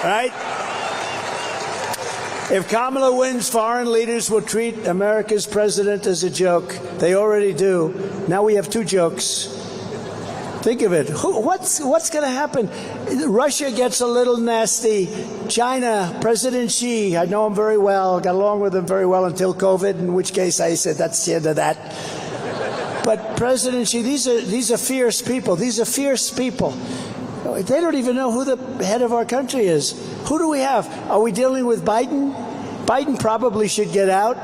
Right? If Kamala wins, foreign leaders will treat America's president as a joke. They already do. Now we have 2 jokes. Think of it. What's going to happen? Russia gets a little nasty. China, President Xi, I know him very well, got along with him very well until COVID, in which case I said, that's the end of that. But President Xi, these are fierce people. These are fierce people. They don't even know who the head of our country is. Who do we have? Are we dealing with Biden? Biden probably should get out,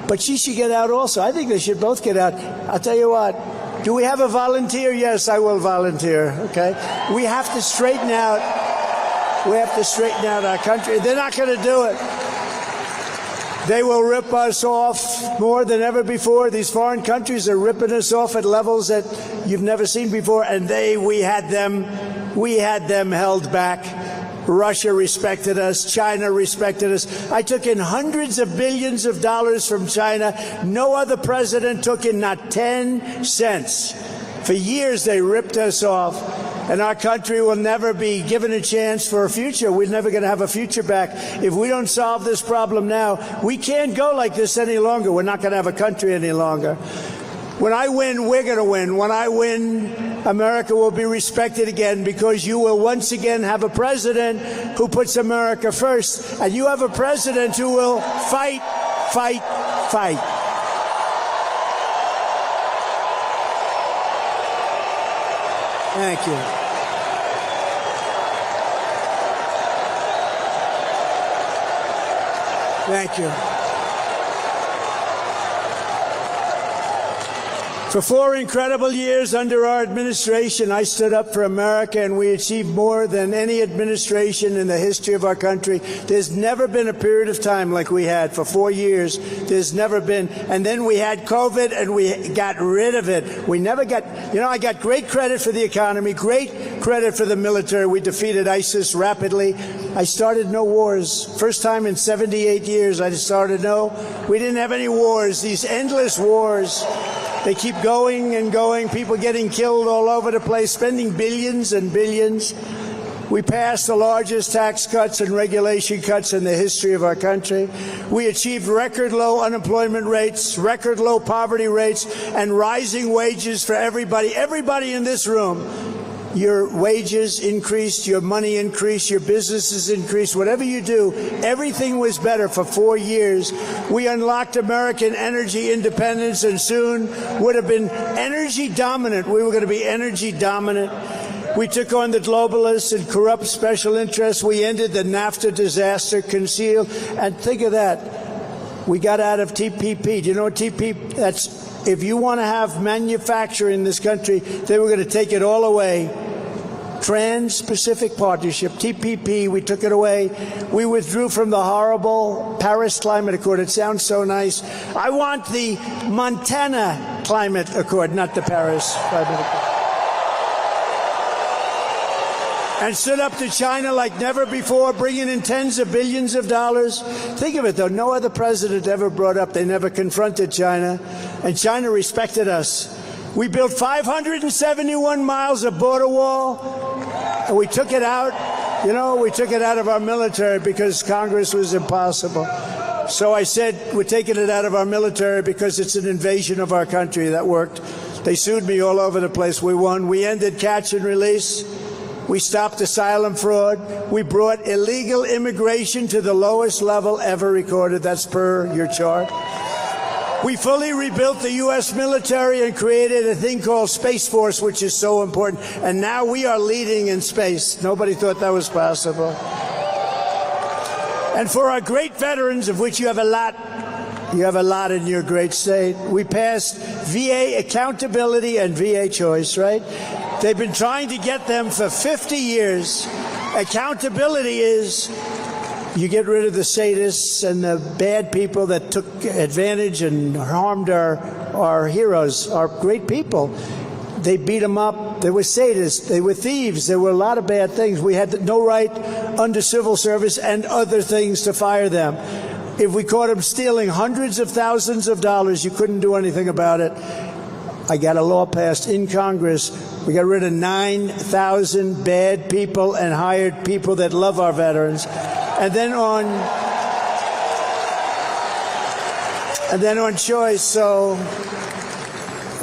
but Xi should get out also. I think they should both get out. I'll tell you what. Do we have a volunteer? Yes, I will volunteer, okay? We have to straighten out. We have to straighten out our country. They're not going to do it. They will rip us off more than ever before. These foreign countries are ripping us off at levels that you've never seen before, and we had them held back. Russia respected us. China respected us. I took in hundreds of billions of dollars from China. No other president took in not 10 cents. For years, they ripped us off, and our country will never be given a chance for a future. We're never going to have a future back. If we don't solve this problem now, we can't go like this any longer. We're not going to have a country any longer. When I win, we're going to win. When I win, America will be respected again, because you will once again have a president who puts America first. And you have a president who will fight, fight, fight. Thank you. Thank you. For 4 incredible years under our administration, I stood up for America, and we achieved more than any administration in the history of our country. There's never been a period of time like we had for 4 years. There's never been. And then we had COVID, and we got rid of it. We never got, I got great credit for the economy, great credit for the military. We defeated ISIS rapidly. I started no wars. First time in 78 years I started we didn't have any wars, these endless wars. They keep going and going, people getting killed all over the place, spending billions and billions. We passed the largest tax cuts and regulation cuts in the history of our country. We achieved record low unemployment rates, record low poverty rates, and rising wages for everybody. Everybody in this room, your wages increased, your money increased, your businesses increased. Whatever you do, everything was better for 4 years. We unlocked American energy independence and soon would have been energy dominant. We were going to be energy dominant. We took on the globalists and corrupt special interests. We ended the NAFTA disaster, concealed. And think of that. We got out of TPP. Do you know what TPP? That's if you want to have manufacturing in this country, they were going to take it all away. Trans-Pacific Partnership, TPP, we took it away. We withdrew from the horrible Paris Climate Accord. It sounds so nice. I want the Montana Climate Accord, not the Paris Climate Accord. And stood up to China like never before, bringing in tens of billions of dollars. Think of it, though. No other president ever brought up, they never confronted China. And China respected us. We built 571 miles of border wall, and we took it out. We took it out of our military because Congress was impossible. So I said, we're taking it out of our military because it's an invasion of our country. That worked. They sued me all over the place. We won. We ended catch and release. We stopped asylum fraud. We brought illegal immigration to the lowest level ever recorded. That's per your chart. We fully rebuilt the U.S. military and created a thing called Space Force, which is so important. And now we are leading in space. Nobody thought that was possible. And for our great veterans, of which you have a lot in your great state, we passed VA accountability and VA choice, right? They've been trying to get them for 50 years. Accountability is you get rid of the sadists and the bad people that took advantage and harmed our heroes, our great people. They beat them up. They were sadists. They were thieves. There were a lot of bad things. We had no right under civil service and other things to fire them. If we caught them stealing hundreds of thousands of dollars, you couldn't do anything about it. I got a law passed in Congress. We got rid of 9,000 bad people and hired people that love our veterans. And then on choice, so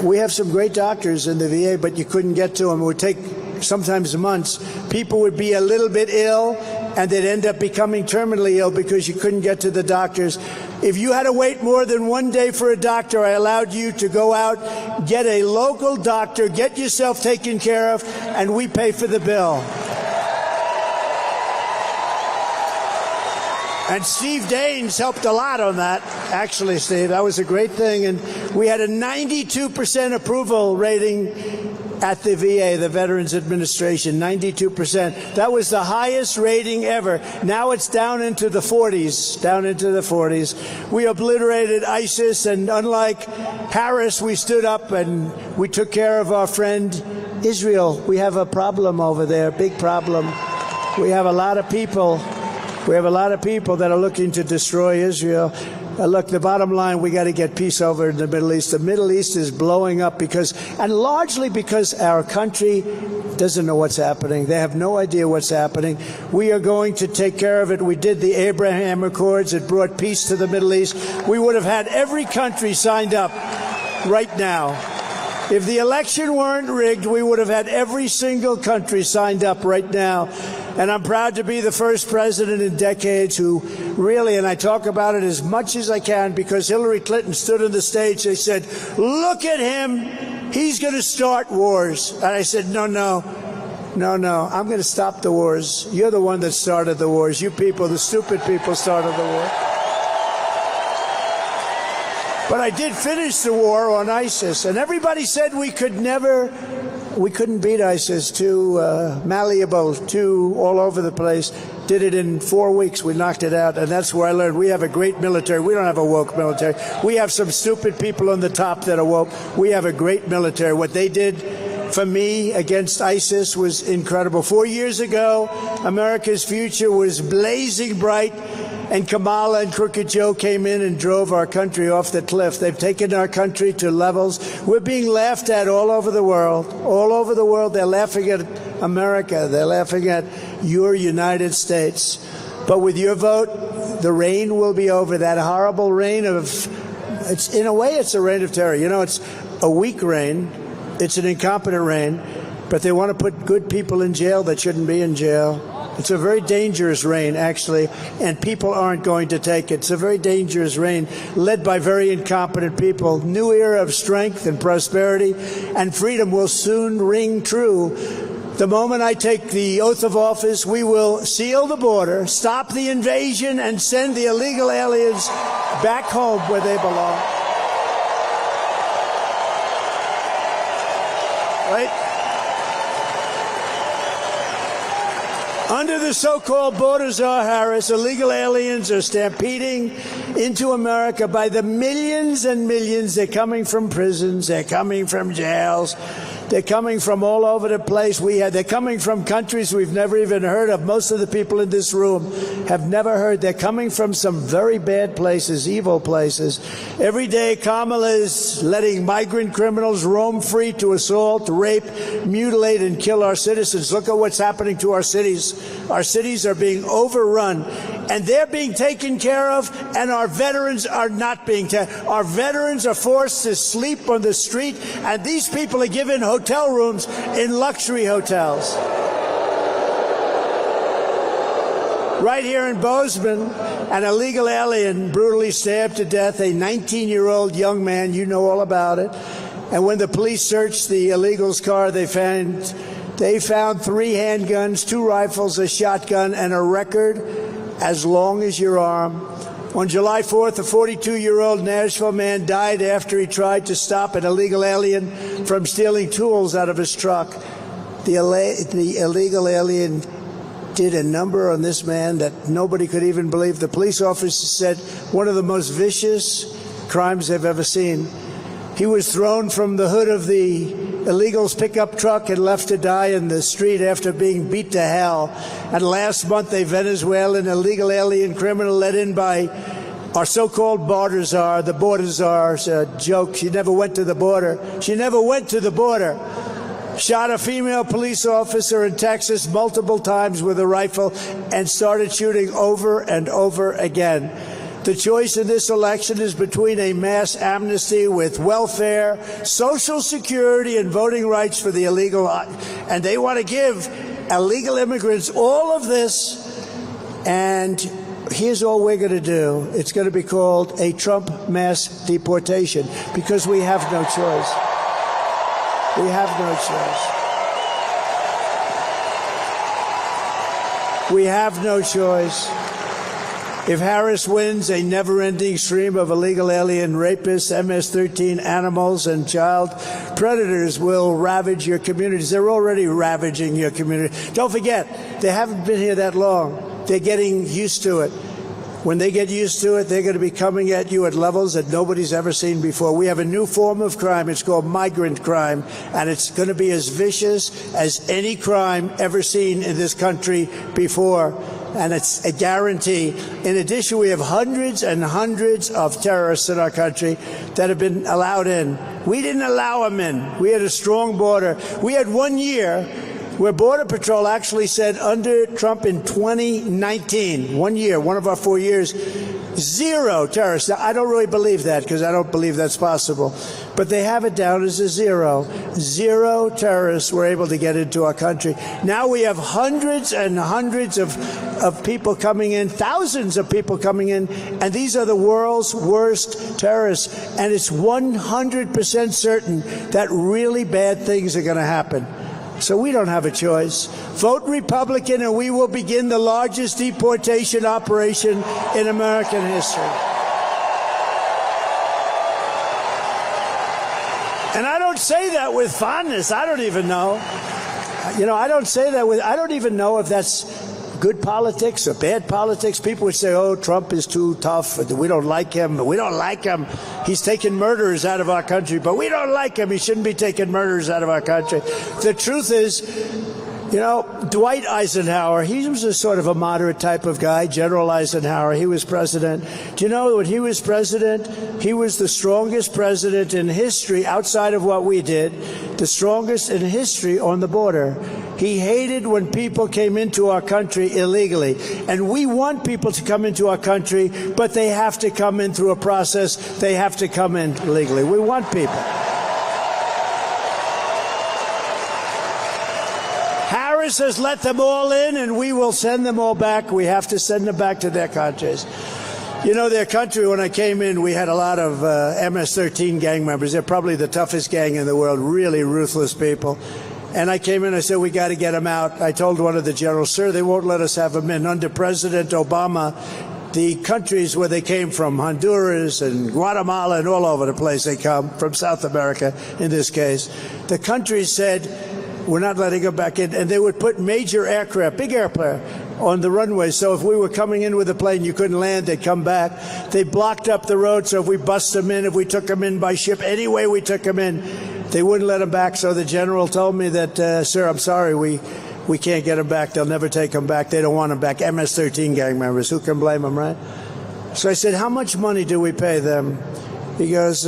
we have some great doctors in the VA, but you couldn't get to them. It would take sometimes months. People would be a little bit ill, and they'd end up becoming terminally ill because you couldn't get to the doctors. If you had to wait more than one day for a doctor, I allowed you to go out, get a local doctor, get yourself taken care of, and we pay for the bill. And Steve Daines helped a lot on that. Actually, Steve, that was a great thing. And we had a 92% approval rating at the VA, the Veterans Administration, 92%. That was the highest rating ever. Now it's down into the 40s, We obliterated ISIS, and unlike Harris, we stood up and we took care of our friend Israel. We have a problem over there, big problem. We have a lot of people that are looking to destroy Israel. Look, the bottom line, we got to get peace over in the Middle East. The Middle East is blowing up largely because our country doesn't know what's happening. They have no idea what's happening. We are going to take care of it. We did the Abraham Accords. It brought peace to the Middle East. We would have had every country signed up right now. If the election weren't rigged, we would have had every single country signed up right now. And I'm proud to be the first president in decades who really, and I talk about it as much as I can because Hillary Clinton stood on the stage. They said, look at him. He's going to start wars. And I said, no. I'm going to stop the wars. You're the one that started the wars. You people, the stupid people, started the war. But I did finish the war on ISIS, and everybody said we couldn't beat ISIS, too malleable, too all over the place. Did it in 4 weeks. We knocked it out, and that's where I learned we have a great military. We don't have a woke military. We have some stupid people on the top that are woke. We have a great military. What they did for me against ISIS was incredible. 4 years ago, America's future was blazing bright, and Kamala and Crooked Joe came in and drove our country off the cliff. They've taken our country to levels. We're being laughed at all over the world. All over the world, they're laughing at America. They're laughing at your United States. But with your vote, the reign will be over. That horrible reign of, in a way, it's a reign of terror. You know, it's a weak reign. It's an incompetent reign. But they want to put good people in jail that shouldn't be in jail. It's a very dangerous reign, actually, and people aren't going to take it. It's a very dangerous reign led by very incompetent people. New era of strength and prosperity and freedom will soon ring true. The moment I take the oath of office, we will seal the border, stop the invasion, and send the illegal aliens back home where they belong. Right? Under the so-called border czar Harris, illegal aliens are stampeding into America by the millions and millions. They're coming from prisons. They're coming from jails. They're coming from all over the place. They're coming from countries we've never even heard of. Most of the people in this room have never heard. They're coming from some very bad places, evil places. Every day, Kamala is letting migrant criminals roam free to assault, rape, mutilate, and kill our citizens. Look at what's happening to our cities. Our cities are being overrun, and they're being taken care of, and our veterans are not being taken. Our veterans are forced to sleep on the street, and these people are given hotel rooms in luxury hotels. Right here in Bozeman, an illegal alien brutally stabbed to death a 19-year-old young man. You know all about it. And when the police searched the illegal's car, they found 3 handguns, 2 rifles, a shotgun, and a record as long as your arm. On July 4th, a 42-year-old Nashville man died after he tried to stop an illegal alien from stealing tools out of his truck. The illegal alien did a number on this man that nobody could even believe. The police officer said one of the most vicious crimes they've ever seen. He was thrown from the hood of the illegal's pickup truck and left to die in the street after being beat to hell. And last month, a Venezuelan illegal alien criminal let in by our so-called border czar. The border czar's a joke. She never went to the border. She never went to the border. Shot a female police officer in Texas multiple times with a rifle and started shooting over and over again. The choice in this election is between a mass amnesty with welfare, Social Security, and voting rights for the illegal. And they want to give illegal immigrants all of this. And here's all we're going to do. It's going to be called a Trump mass deportation because we have no choice. We have no choice. We have no choice. If Harris wins, a never-ending stream of illegal alien rapists, MS-13 animals, and child predators will ravage your communities. They're already ravaging your community. Don't forget, they haven't been here that long. They're getting used to it. When they get used to it, they're going to be coming at you at levels that nobody's ever seen before. We have a new form of crime. It's called migrant crime, and it's going to be as vicious as any crime ever seen in this country before. And it's a guarantee. In addition, we have hundreds and hundreds of terrorists in our country that have been allowed in. We didn't allow them in. We had a strong border. We had 1 year where Border Patrol actually said under Trump in 2019, 1 year, one of our 4 years, 0 terrorists. Now, I don't really believe that because I don't believe that's possible. But they have it down as a 0. 0 terrorists were able to get into our country. Now we have hundreds and hundreds of people coming in, thousands of people coming in, and these are the world's worst terrorists. And it's 100% certain that really bad things are going to happen. So we don't have a choice. Vote Republican and we will begin the largest deportation operation in American history. And I don't say that with fondness. I don't even know. I don't say that I don't even know if that's good politics or bad politics. People would say, oh, Trump is too tough. We don't like him. We don't like him. He's taking murderers out of our country, but we don't like him. He shouldn't be taking murderers out of our country. The truth is, Dwight Eisenhower, he was a sort of a moderate type of guy. General Eisenhower, he was president. Do you know when he was president, he was the strongest president in history outside of what we did, the strongest in history on the border. He hated when people came into our country illegally. And we want people to come into our country, but they have to come in through a process. They have to come in legally. We want people. Harris has let them all in, and we will send them all back. We have to send them back to their countries. Their country, when I came in, we had a lot of MS-13 gang members. They're probably the toughest gang in the world, really ruthless people. And I came in, I said, we got to get them out. I told one of the generals, sir, they won't let us have them in. Under President Obama, the countries where they came from, Honduras and Guatemala and all over the place they come, from South America in this case, the countries said, we're not letting them back in. And they would put major aircraft, big airplane, on the runway. So if we were coming in with a plane, you couldn't land, they'd come back. They blocked up the road, so if we bust them in, if we took them in by ship, any way we took them in, they wouldn't let them back. So the general told me that, sir, I'm sorry, we can't get them back. They'll never take them back. They don't want them back. MS-13 gang members. Who can blame them, right? So I said, how much money do we pay them? He goes,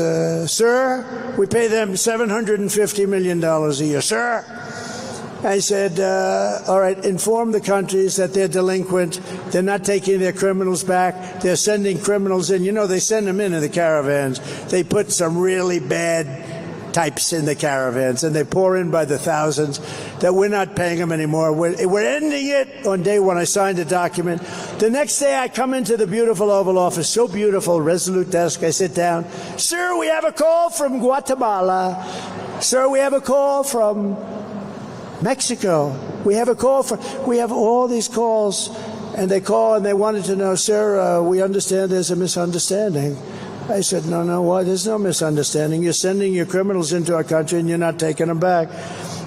sir, we pay them $750 million a year. Sir? I said, all right, inform the countries that they're delinquent. They're not taking their criminals back. They're sending criminals in. They send them in the caravans. They put some really bad types in the caravans, and they pour in by the thousands, that we're not paying them anymore. We're ending it on day one. I signed a document. The next day I come into the beautiful Oval Office, so beautiful, resolute desk. I sit down. Sir, we have a call from Guatemala. Sir, we have a call from Mexico. We have all these calls, and they call and they wanted to know, sir, we understand there's a misunderstanding. I said, no, why? There's no misunderstanding. You're sending your criminals into our country and you're not taking them back.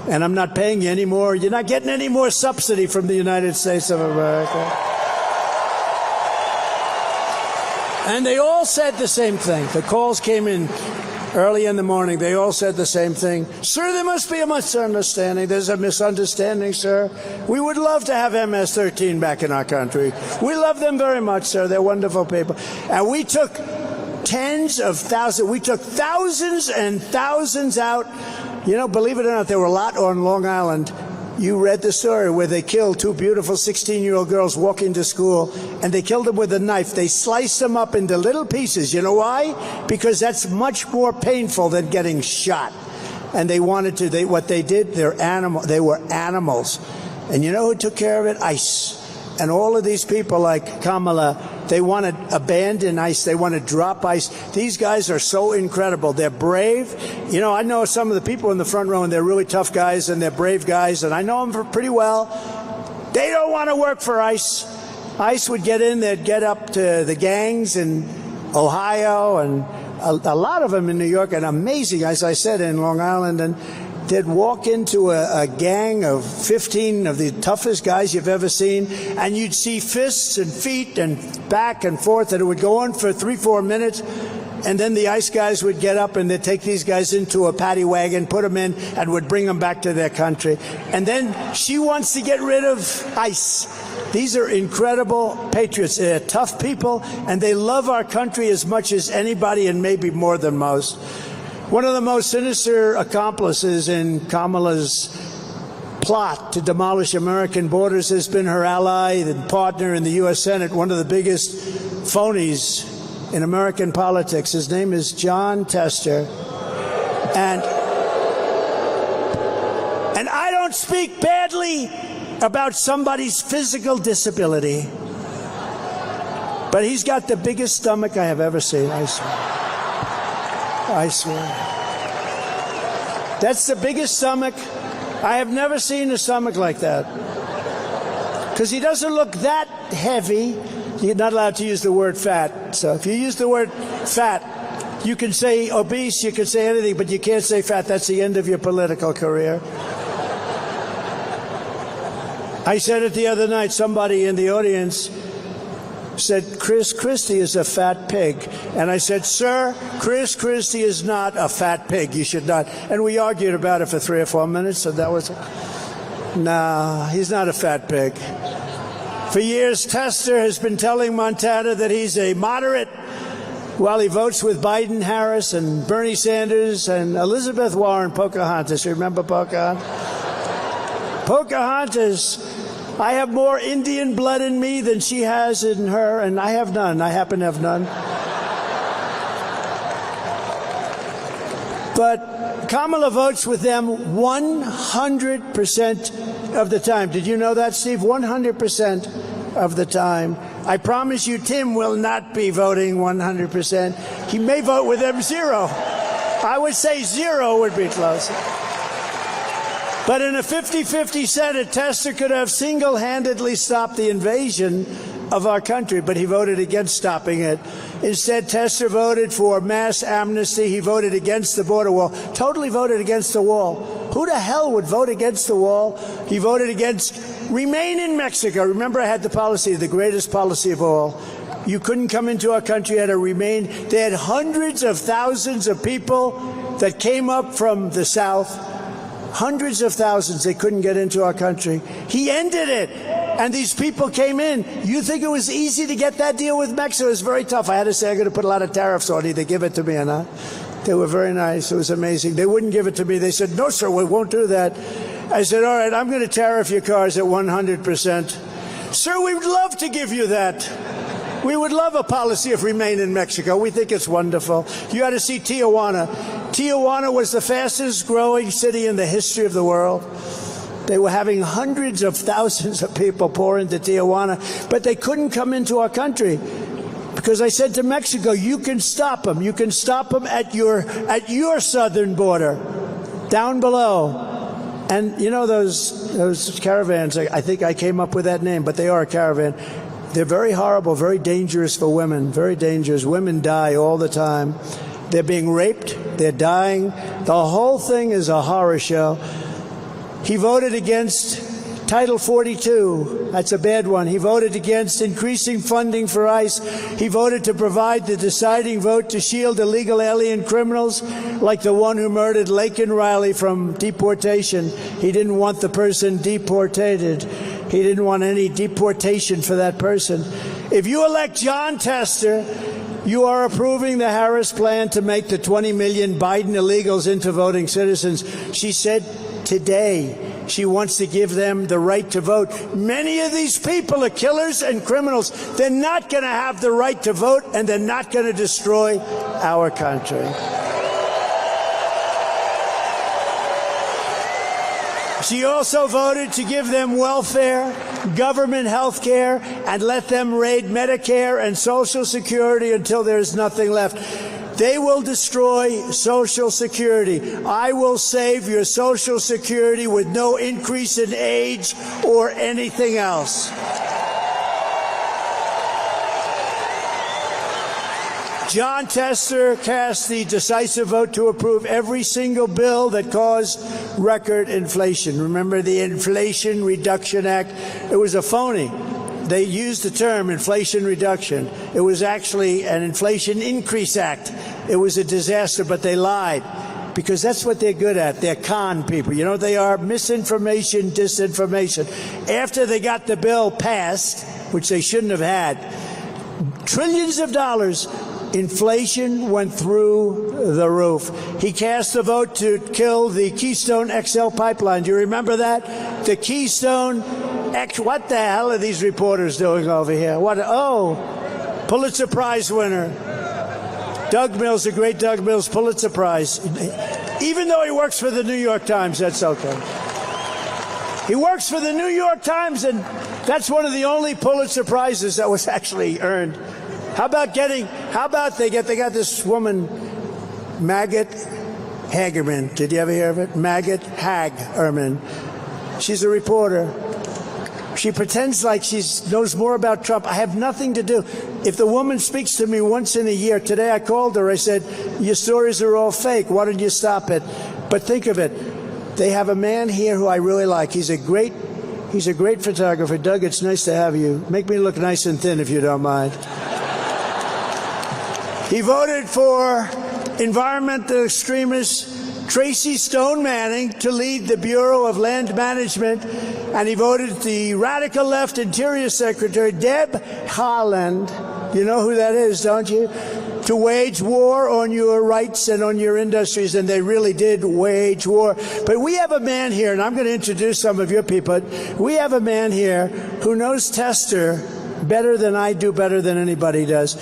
And I'm not paying you anymore. You're not getting any more subsidy from the United States of America. And they all said the same thing. The calls came in early in the morning. They all said the same thing. Sir, there must be a misunderstanding. There's a misunderstanding, sir. We would love to have MS-13 back in our country. We love them very much, sir. They're wonderful people. And we took tens of thousands. We took thousands and thousands out. Believe it or not, there were a lot on Long Island. You read the story where they killed two beautiful 16-year-old girls walking to school, and they killed them with a knife. They sliced them up into little pieces. You know why? Because that's much more painful than getting shot. And they wanted to. What they did, they were animals. And you know who took care of it? ICE. And all of these people like Kamala, they want to abandon ICE. They want to drop ICE. These guys are so incredible. They're brave. I know some of the people in the front row, and they're really tough guys, and they're brave guys, and I know them pretty well. They don't want to work for ICE. ICE would get in, they'd get up to the gangs in Ohio, and a lot of them in New York, and amazing, as I said, in Long Island, and they'd walk into a gang of 15 of the toughest guys you've ever seen, and you'd see fists and feet and back and forth, and it would go on for 3-4 minutes, and then the ICE guys would get up and they'd take these guys into a paddy wagon, put them in, and would bring them back to their country. And then she wants to get rid of ICE. These are incredible patriots. They're tough people, and they love our country as much as anybody, and maybe more than most. One of the most sinister accomplices in Kamala's plot to demolish American borders has been her ally and partner in the U.S. Senate, one of the biggest phonies in American politics. His name is John Tester. And I don't speak badly about somebody's physical disability, but he's got the biggest stomach I have ever seen, I swear. I swear. That's the biggest stomach. I have never seen a stomach like that. Because he doesn't look that heavy. You're not allowed to use the word fat. So if you use the word fat, You can say obese, you can say anything, but you can't say fat. That's the end of your political career. I said it the other night. Somebody in the audience said, Chris Christie is a fat pig. And I said, sir, Chris Christie is not a fat pig. You should not. And we argued about it for 3 or 4 minutes. So that was, no, he's not a fat pig. For years, Tester has been telling Montana that he's a moderate while he votes with Biden, Harris, and Bernie Sanders, and Elizabeth Warren, Pocahontas. Remember Pocahontas? Pocahontas, I have more Indian blood in me than she has in her, and I have none. I happen to have none. But Kamala votes with them 100% of the time. Did you know that, Steve? 100% of the time. I promise you, Tim will not be voting 100%. He may vote with them 0. I would say 0 would be close. But in a 50-50 Senate, Tester could have single-handedly stopped the invasion of our country, but he voted against stopping it. Instead, Tester voted for mass amnesty. He voted against the border wall, totally voted against the wall. Who the hell would vote against the wall? He voted against remain in Mexico. Remember, I had the policy, the greatest policy of all. You couldn't come into our country, you had to remain. They had hundreds of thousands of people that came up from the South. Hundreds of thousands, they couldn't get into our country. He ended it. And these people came in. You think it was easy to get that deal with Mexico? It was very tough. I had to say I'm going to put a lot of tariffs on you to give it to me or not. They were very nice. It was amazing. They wouldn't give it to me. They said, no, sir, we won't do that. I said, all right, I'm going to tariff your cars at 100%. Sir, we would love to give you that. We would love a policy of remain in Mexico. We think it's wonderful. You got to see Tijuana. Tijuana was the fastest growing city in the history of the world. They were having hundreds of thousands of people pour into Tijuana, but they couldn't come into our country. Because I said to Mexico, you can stop them. You can stop them at your southern border, down below. And you know those caravans, I think I came up with that name, but they are a caravan. They're very horrible, very dangerous for women, very dangerous. Women die all the time. They're being raped. They're dying. The whole thing is a horror show. He voted against Title 42. That's a bad one. He voted against increasing funding for ICE. He voted to provide the deciding vote to shield illegal alien criminals like the one who murdered Laken Riley from deportation. He didn't want the person deported. He didn't want any deportation for that person. If you elect John Tester, you are approving the Harris plan to make the 20 million Biden illegals into voting citizens. She said today she wants to give them the right to vote. Many of these people are killers and criminals. They're not going to have the right to vote, and they're not going to destroy our country. She also voted to give them welfare, government health care, and let them raid Medicare and Social Security until there's nothing left. They will destroy Social Security. I will save your Social Security with no increase in age or anything else. John Tester cast the decisive vote to approve every single bill that caused record inflation. Remember the Inflation Reduction Act? It was a phony. They used the term Inflation Reduction. It was actually an Inflation Increase Act. It was a disaster, but they lied because that's what they're good at. They're con people. You know what they are? Misinformation, disinformation. After they got the bill passed, which they shouldn't have had, trillions of dollars, inflation went through the roof. He cast a vote to kill the Keystone XL pipeline. Do you remember that? The Keystone X. What the hell are these reporters doing over here? Pulitzer Prize winner. Doug Mills, the great Doug Mills, Pulitzer Prize. Even though he works for the New York Times, that's okay. He works for the New York Times, and that's one of the only Pulitzer Prizes that was actually earned. They got this woman, Maggot Hagerman. Did you ever hear of it? Maggot Hagerman. She's a reporter. She pretends like she knows more about Trump. I have nothing to do. If the woman speaks to me once in a year, today I called her, I said, your stories are all fake. Why don't you stop it? But think of it. They have a man here who I really like. He's a great photographer. Doug, it's nice to have you. Make me look nice and thin if you don't mind. He voted for environmental extremist Tracy Stone Manning to lead the Bureau of Land Management, and he voted the radical left Interior Secretary, Deb Haaland, you know who that is, don't you, to wage war on your rights and on your industries, and they really did wage war. But we have a man here, and I'm going to introduce some of your people. We have a man here who knows Tester better than I do, better than anybody does.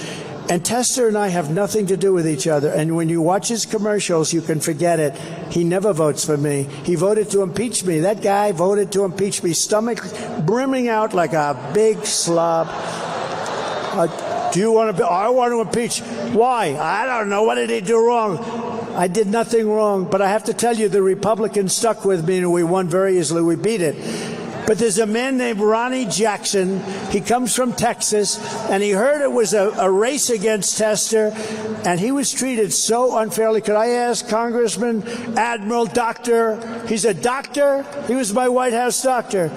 And Tester and I have nothing to do with each other. And when you watch his commercials, you can forget it. He never votes for me. He voted to impeach me. That guy voted to impeach me, stomach brimming out like a big slob. Do you want to? I want to impeach. Why? I don't know. What did he do wrong? I did nothing wrong. But I have to tell you, the Republicans stuck with me, and we won very easily. We beat it. But there's a man named Ronnie Jackson. He comes from Texas, and he heard it was a race against Tester, and he was treated so unfairly. Could I ask Congressman, Admiral, Doctor? He's a doctor. He was my White House doctor.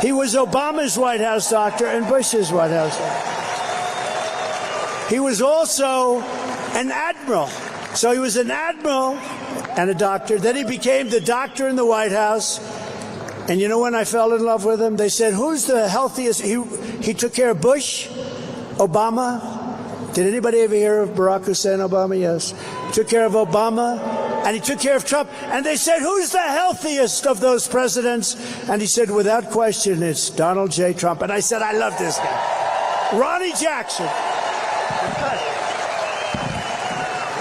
He was Obama's White House doctor and Bush's White House doctor. He was also an admiral. So he was an admiral and a doctor. Then he became the doctor in the White House. And you know when I fell in love with him? They said, who's the healthiest? He took care of Bush, Obama. Did anybody ever hear of Barack Hussein Obama? Yes. Took care of Obama, and he took care of Trump. And they said, who's the healthiest of those presidents? And he said, without question, it's Donald J. Trump. And I said, I love this guy. Ronnie Jackson.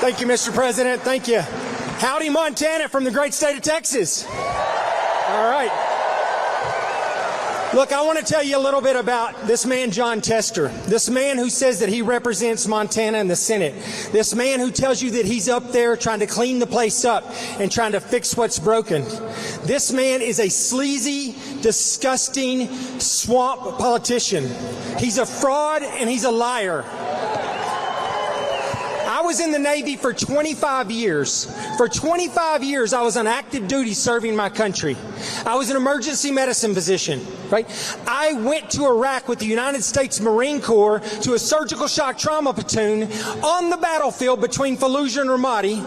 Thank you, Mr. President. Thank you. Howdy, Montana from the great state of Texas. All right. Look, I want to tell you a little bit about this man, John Tester, this man who says that he represents Montana in the Senate, this man who tells you that he's up there trying to clean the place up and trying to fix what's broken. This man is a sleazy, disgusting swamp politician. He's a fraud and he's a liar. I was in the Navy for 25 years. For 25 years, I was on active duty serving my country. I was an emergency medicine physician, right? I went to Iraq with the United States Marine Corps to a surgical shock trauma platoon on the battlefield between Fallujah and Ramadi.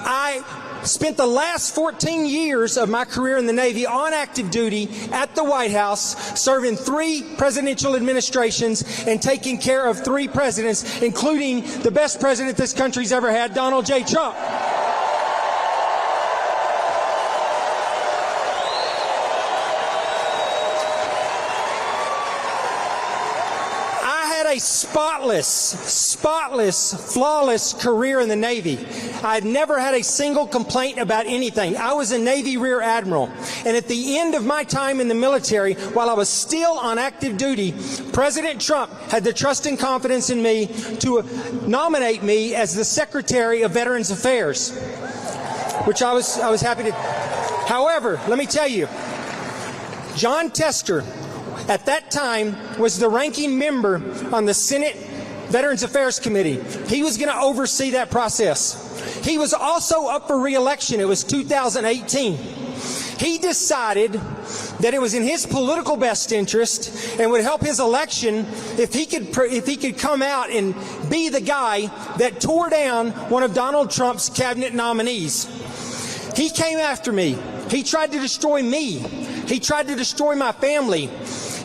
I spent the last 14 years of my career in the Navy on active duty at the White House, serving 3 presidential administrations and taking care of 3 presidents, including the best president this country's ever had, Donald J. Trump. A spotless, flawless career in the Navy. I'd never had a single complaint about anything. I was a Navy Rear Admiral. And at the end of my time in the military, while I was still on active duty, President Trump had the trust and confidence in me to nominate me as the Secretary of Veterans Affairs, which I was happy to. However, let me tell you, John Tester, at that time, was the ranking member on the Senate Veterans Affairs Committee. He was going to oversee that process. He was also up for re-election. It was 2018. He decided that it was in his political best interest and would help his election if he could come out and be the guy that tore down one of Donald Trump's cabinet nominees. He came after me. He tried to destroy me. He tried to destroy my family.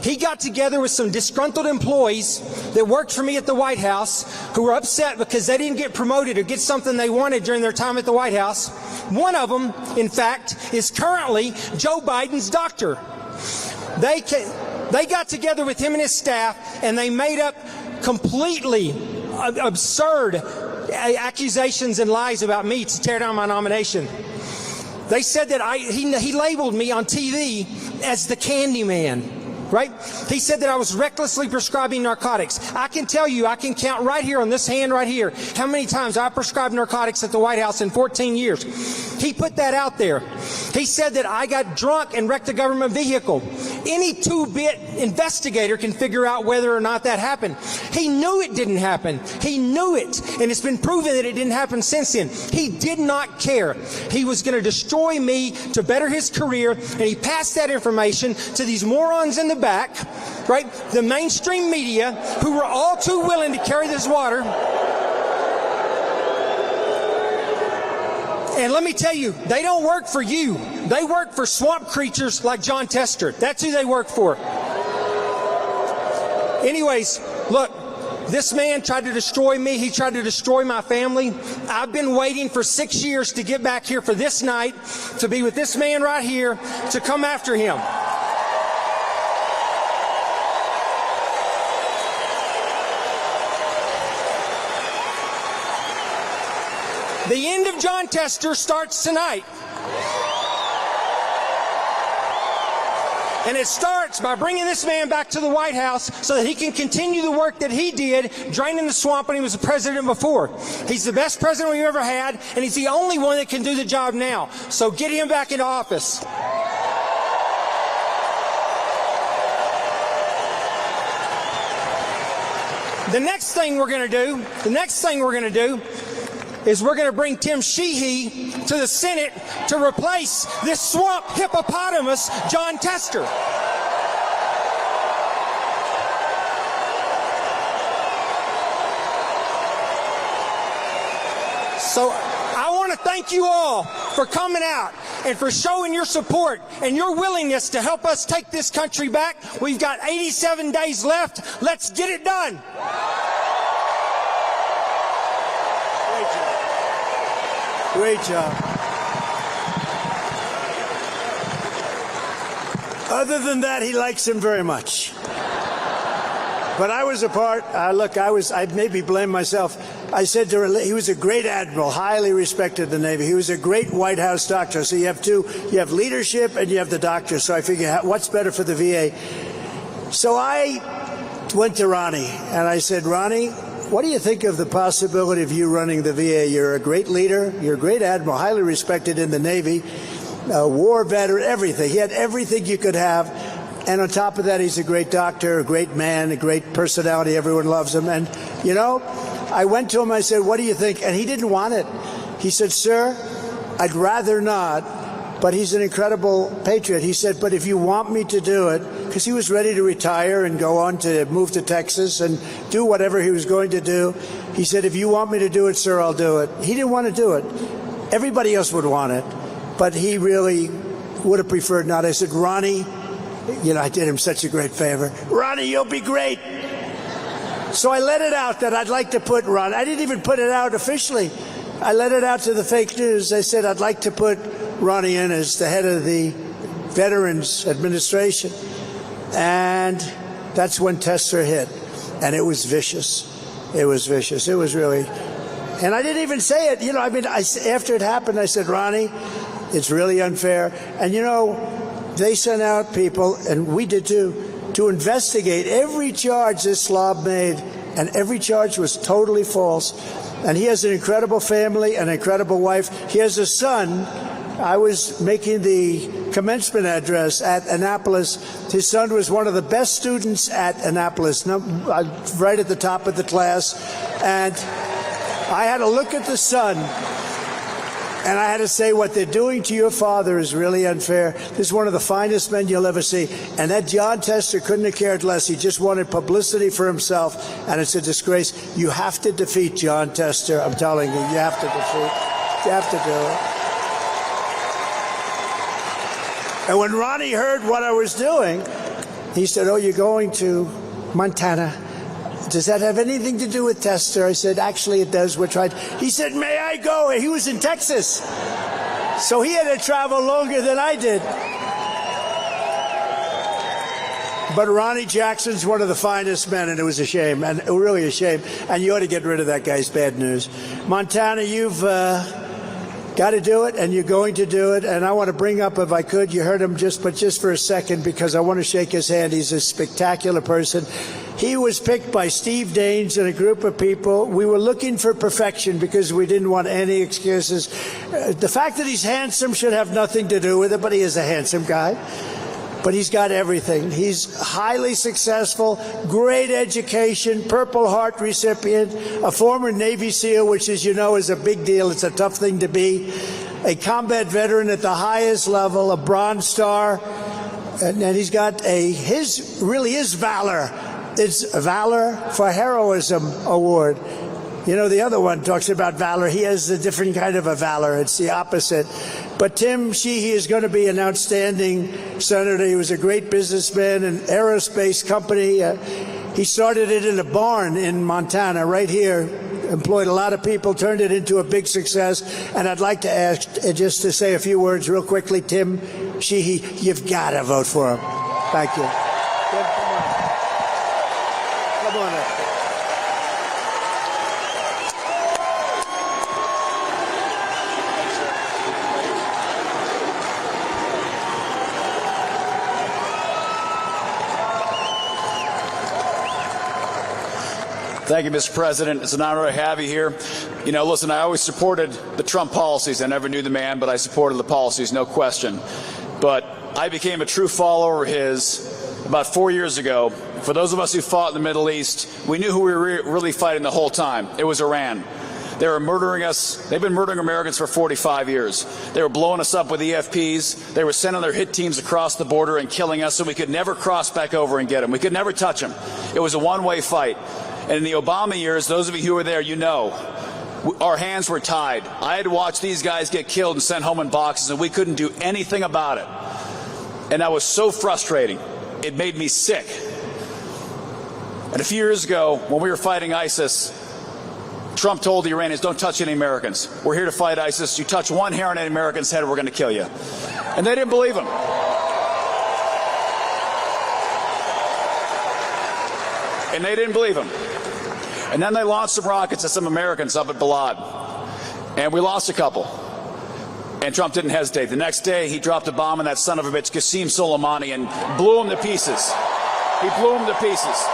He got together with some disgruntled employees that worked for me at the White House who were upset because they didn't get promoted or get something they wanted during their time at the White House. One of them, in fact, is currently Joe Biden's doctor. They got together with him and his staff, and they made up completely absurd accusations and lies about me to tear down my nomination. They said that he labeled me on TV as the Candy Man. Right? He said that I was recklessly prescribing narcotics. I can tell you, I can count right here on this hand right here how many times I prescribed narcotics at the White House in 14 years. He put that out there. He said that I got drunk and wrecked a government vehicle. Any two-bit investigator can figure out whether or not that happened. He knew it didn't happen. He knew it. And it's been proven that it didn't happen since then. He did not care. He was going to destroy me to better his career, and he passed that information to these morons in the back, right? The mainstream media, who were all too willing to carry this water. And let me tell you, they don't work for you. They work for swamp creatures like John Tester. That's who they work for. Anyways, look, this man tried to destroy me. He tried to destroy my family. I've been waiting for 6 years to get back here for this night, to be with this man right here, to come after him. The end of John Tester starts tonight. And it starts by bringing this man back to the White House so that he can continue the work that he did draining the swamp when he was the president before. He's the best president we've ever had, and he's the only one that can do the job now. So get him back into office. The next thing we're going to do is we're going to bring Tim Sheehy to the Senate to replace this swamp hippopotamus, John Tester. So I want to thank you all for coming out and for showing your support and your willingness to help us take this country back. We've got 87 days left. Let's get it done. Great job. Other than that, he likes him very much. But I was a part, I maybe blame myself. I said to her, he was a great admiral, highly respected in the Navy. He was a great White House doctor. So you have two, you have leadership and you have the doctor. So I figured, what's better for the VA? So I went to Ronnie and I said, Ronnie, what do you think of the possibility of you running the VA? You're a great leader. You're a great admiral, highly respected in the Navy, war veteran, everything. He had everything you could have. And on top of that, he's a great doctor, a great man, a great personality. Everyone loves him. And, you know, I went to him. I said, what do you think? And he didn't want it. He said, sir, I'd rather not. But he's an incredible patriot. He said, but if you want me to do it, because he was ready to retire and go on to move to Texas and do whatever he was going to do. He said, if you want me to do it, sir, I'll do it. He didn't want to do it. Everybody else would want it. But he really would have preferred not. I said, Ronnie, you know, I did him such a great favor. Ronnie, you'll be great. So I let it out that I'd like to put Ron. I didn't even put it out officially. I let it out to the fake news. I said, I'd like to put Ronnie in as the head of the Veterans Administration. And that's when Tester hit. And it was vicious. It was vicious. It was really. And I didn't even say it. You know, I mean, after it happened, I said, Ronnie, it's really unfair. And, you know, they sent out people, and we did too, to investigate every charge this slob made. And every charge was totally false. And he has an incredible family, an incredible wife. He has a son. I was making the commencement address at Annapolis. His son was one of the best students at Annapolis, right at the top of the class. And I had to look at the son, and I had to say, what they're doing to your father is really unfair. This is one of the finest men you'll ever see. And that John Tester couldn't have cared less. He just wanted publicity for himself, and it's a disgrace. You have to defeat John Tester. I'm telling you, you have to defeat. You have to do it. And when Ronnie heard what I was doing, he said, oh, you're going to Montana. Does that have anything to do with Tester? I said, actually, it does. We're trying. He said, may I go? He was in Texas. So he had to travel longer than I did. But Ronnie Jackson's one of the finest men, and it was a shame, and really a shame. And you ought to get rid of that guy's bad news. Montana, you've got to do it, and you're going to do it. And I want to bring up, if I could, you heard him just for a second, because I want to shake his hand. He's a spectacular person. He was picked by Steve Daines and a group of people. We were looking for perfection because we didn't want any excuses. The fact that he's handsome should have nothing to do with it, but he is a handsome guy. But he's got everything. He's highly successful, great education, Purple Heart recipient, a former Navy SEAL, which, as you know, is a big deal. It's a tough thing to be. A combat veteran at the highest level, a Bronze Star. And he's got his valor. It's Valor for Heroism Award. You know, the other one talks about valor. He has a different kind of a valor. It's the opposite. But Tim Sheehy is going to be an outstanding senator. He was a great businessman, an aerospace company. He started it in a barn in Montana, right here. Employed a lot of people, turned it into a big success. And I'd like to ask, just to say a few words real quickly, Tim Sheehy, you've got to vote for him. Thank you. Tim, come on. Come on up. Thank you, Mr. President. It's an honor to have you here. You know, listen, I always supported the Trump policies. I never knew the man, but I supported the policies, no question. But I became a true follower of his about 4 years ago. For those of us who fought in the Middle East, we knew who we were really fighting the whole time. It was Iran. They were murdering us. They've been murdering Americans for 45 years. They were blowing us up with EFPs. They were sending their hit teams across the border and killing us so we could never cross back over and get them. We could never touch them. It was a one-way fight. And in the Obama years, those of you who were there, you know, our hands were tied. I had to watch these guys get killed and sent home in boxes, and we couldn't do anything about it. And that was so frustrating. It made me sick. And a few years ago, when we were fighting ISIS, Trump told the Iranians, don't touch any Americans. We're here to fight ISIS. You touch one hair on any American's head, we're going to kill you. And they didn't believe him. And they didn't believe him. And then they launched some rockets at some Americans up at Balad. And we lost a couple. And Trump didn't hesitate. The next day, he dropped a bomb on that son of a bitch, Qasem Soleimani, and blew him to pieces. He blew him to pieces.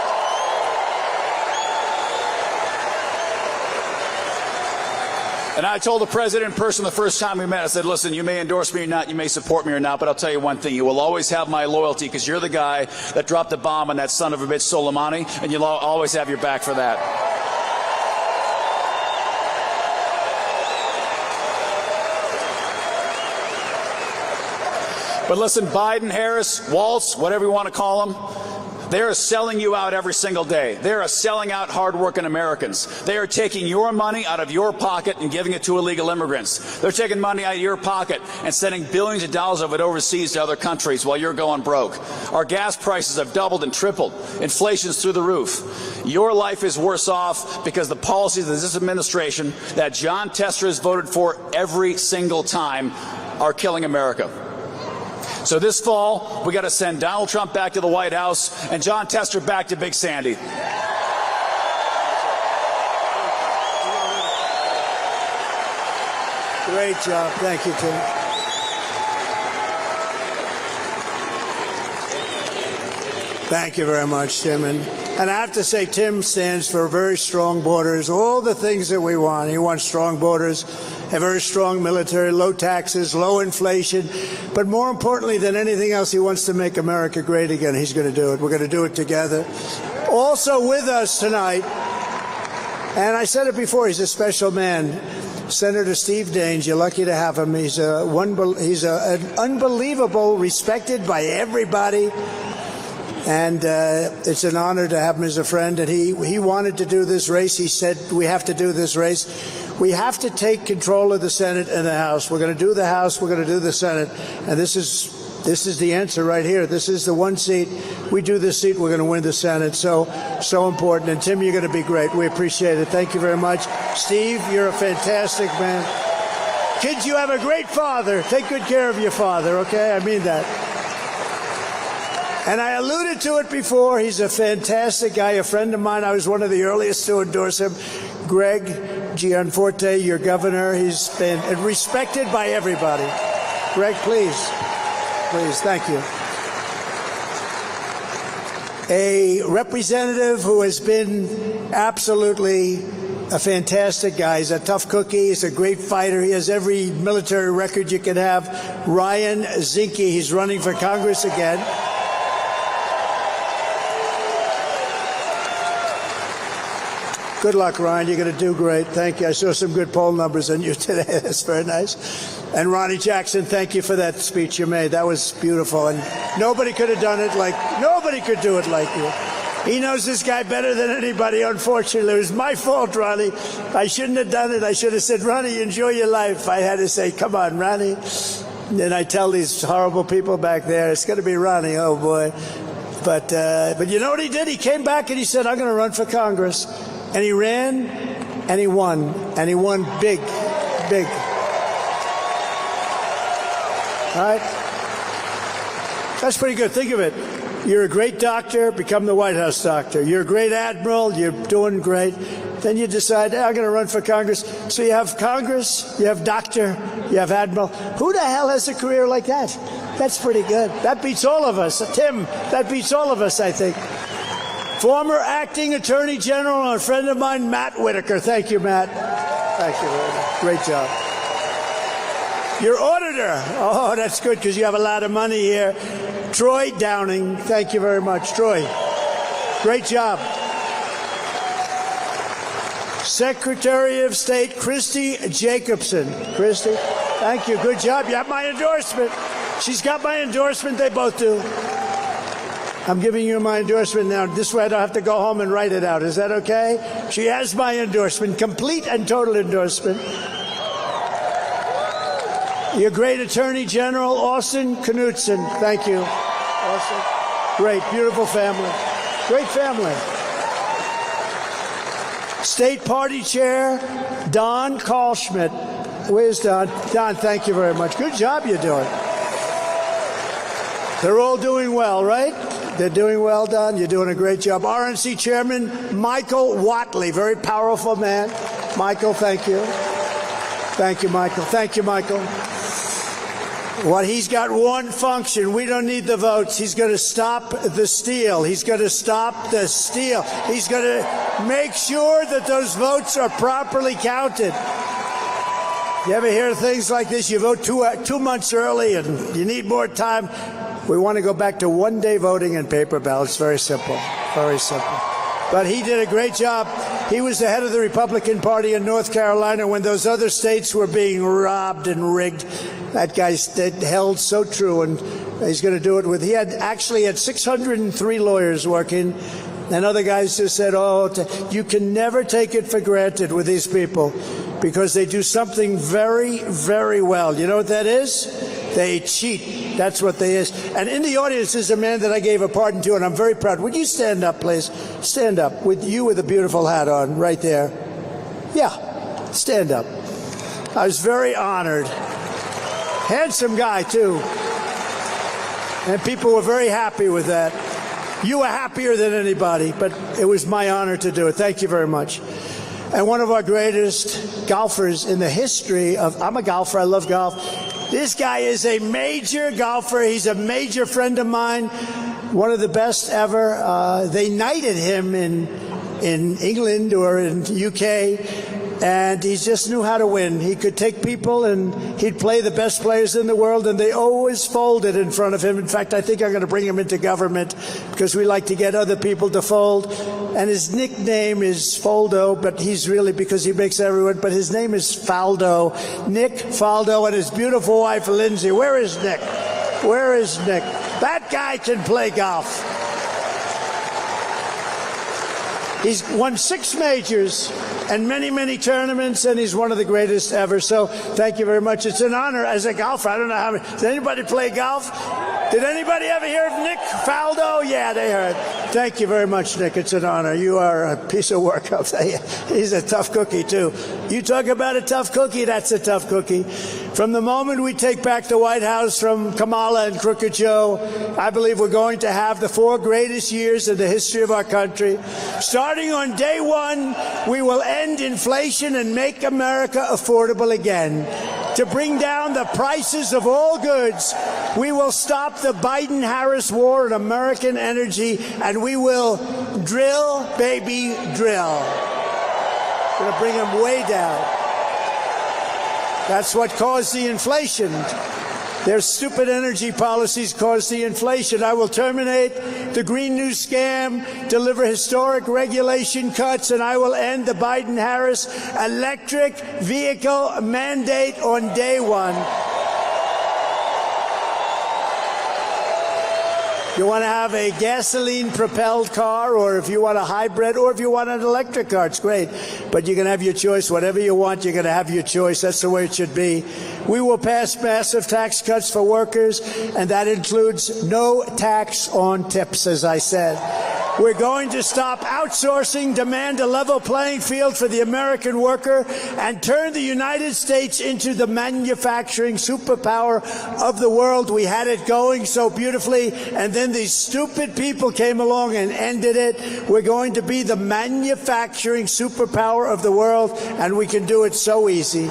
And I told the president in person the first time we met, I said, listen, you may endorse me or not, you may support me or not, but I'll tell you one thing, you will always have my loyalty because you're the guy that dropped the bomb on that son of a bitch Soleimani, and you'll always have your back for that. But listen, Biden, Harris, Waltz, whatever you want to call them, they are selling you out every single day. They are selling out hardworking Americans. They are taking your money out of your pocket and giving it to illegal immigrants. They're taking money out of your pocket and sending billions of dollars of it overseas to other countries while you're going broke. Our gas prices have doubled and tripled. Inflation's through the roof. Your life is worse off because the policies of this administration that John Tester has voted for every single time are killing America. So this fall, we got to send Donald Trump back to the White House and John Tester back to Big Sandy. Great job. Thank you, Tim. Thank you very much, Tim. And I have to say, Tim stands for very strong borders, all the things that we want. He wants strong borders, a very strong military, low taxes, low inflation. But more importantly than anything else, he wants to make America great again. He's going to do it. We're going to do it together. Also with us tonight, and I said it before, he's a special man, Senator Steve Daines. You're lucky to have him. He's an unbelievable, respected by everybody. And it's an honor to have him as a friend. And he wanted to do this race. He said, we have to do this race. We have to take control of the Senate and the House. We're going to do the House. We're going to do the Senate. And this is the answer right here. This is the one seat. We do this seat, we're going to win the Senate. So important. And Tim, you're going to be great. We appreciate it. Thank you very much. Steve, you're a fantastic man. Kids, you have a great father. Take good care of your father, okay? I mean that. And I alluded to it before. He's a fantastic guy, a friend of mine. I was one of the earliest to endorse him. Greg Gianforte, your governor. He's been respected by everybody. Greg, please. Please, thank you. a representative who has been absolutely a fantastic guy. He's a tough cookie. He's a great fighter. He has every military record you can have. Ryan Zinke, he's running for Congress again. Good luck, Ryan. You're going to do great. Thank you. I saw some good poll numbers on you today. That's very nice. And Ronnie Jackson, thank you for that speech you made. That was beautiful. And nobody could have done it nobody could do it like you. He knows this guy better than anybody, unfortunately. It was my fault, Ronnie. I shouldn't have done it. I should have said, Ronnie, enjoy your life. I had to say, come on, Ronnie. And then I tell these horrible people back there, it's going to be Ronnie, oh boy. But you know what he did? He came back and he said, I'm going to run for Congress. And he ran, and he won. And he won big, big. All right? That's pretty good. Think of it. You're a great doctor, become the White House doctor. You're a great admiral, you're doing great. Then you decide, I'm going to run for Congress. So you have Congress, you have doctor, you have admiral. Who the hell has a career like that? That's pretty good. That beats all of us. Tim, that beats all of us, I think. Former acting attorney general and a friend of mine, Matt Whitaker. Thank you, Matt. Thank you very much. Great job. Your auditor. Oh, that's good because you have a lot of money here. Troy Downing. Thank you very much, Troy. Great job. Secretary of State Christy Jacobson. Christy, thank you. Good job. You have my endorsement. She's got my endorsement. They both do. I'm giving you my endorsement now. This way I don't have to go home and write it out. Is that okay? She has my endorsement, complete and total endorsement. Your great Attorney General, Austin Knudsen. Thank you, Austin. Great, beautiful family. Great family. State Party Chair, Don Karlschmidt. Where's Don? Don, thank you very much. Good job you're doing. They're all doing well, right? They're doing well, Don. You're doing a great job. RNC Chairman Michael Whatley, very powerful man. Michael, thank you. Thank you, Michael. Thank you, Michael. Well, he's got one function. We don't need the votes. He's going to stop the steal. He's going to stop the steal. He's going to make sure that those votes are properly counted. You ever hear things like this? You vote 2 months early and you need more time. We want to go back to one-day voting and paper ballots. Very simple. Very simple. But he did a great job. He was the head of the Republican Party in North Carolina when those other states were being robbed and rigged. That guy held so true, and he's going to do it with. He actually had 603 lawyers working, and other guys just said, you can never take it for granted with these people because they do something very, very well. You know what that is? They cheat. That's what they is. And in the audience is a man that I gave a pardon to, and I'm very proud. Would you stand up, please? Stand up. With you with a beautiful hat on, right there. Yeah, stand up. I was very honored. Handsome guy, too. And people were very happy with that. You were happier than anybody, but it was my honor to do it. Thank you very much. And one of our greatest golfers in the history of, I'm a golfer, I love golf. This guy is a major golfer. He's a major friend of mine, one of the best ever. They knighted him in England or in the UK, and he just knew how to win. He could take people and he'd play the best players in the world, and they always folded in front of him. In fact, I think I'm going to bring him into government because we like to get other people to fold. And his nickname is Foldo, but he's really, because he makes everyone, but his name is Faldo. Nick Faldo and his beautiful wife, Lindsay. Where is Nick? Where is Nick? That guy can play golf. He's won 6 majors and many, many tournaments, and he's one of the greatest ever. So thank you very much. It's an honor as a golfer. I don't know how many. Does anybody play golf? Did anybody ever hear of Nick Faldo? Yeah, they heard. Thank you very much, Nick. It's an honor. You are a piece of work. I'll tell you. He's a tough cookie, too. You talk about a tough cookie, that's a tough cookie. From the moment we take back the White House from Kamala and Crooked Joe, I believe we're going to have the 4 greatest years in the history of our country. Starting on day 1, we will end inflation and make America affordable again. To bring down the prices of all goods, We will stop the Biden-Harris war on American energy, and we will drill, baby, drill. We're going to bring them way down. That's what caused the inflation. Their stupid energy policies caused the inflation. I will terminate the Green New Scam, deliver historic regulation cuts, and I will end the Biden-Harris electric vehicle mandate on day one. You want to have a gasoline-propelled car, or if you want a hybrid, or if you want an electric car, it's great. But you can have your choice. Whatever you want, you're going to have your choice. That's the way it should be. We will pass massive tax cuts for workers, and that includes no tax on tips, as I said. We're going to stop outsourcing, demand a level playing field for the American worker, and turn the United States into the manufacturing superpower of the world. We had it going so beautifully, and then these stupid people came along and ended it. We're going to be the manufacturing superpower of the world, and we can do it so easy.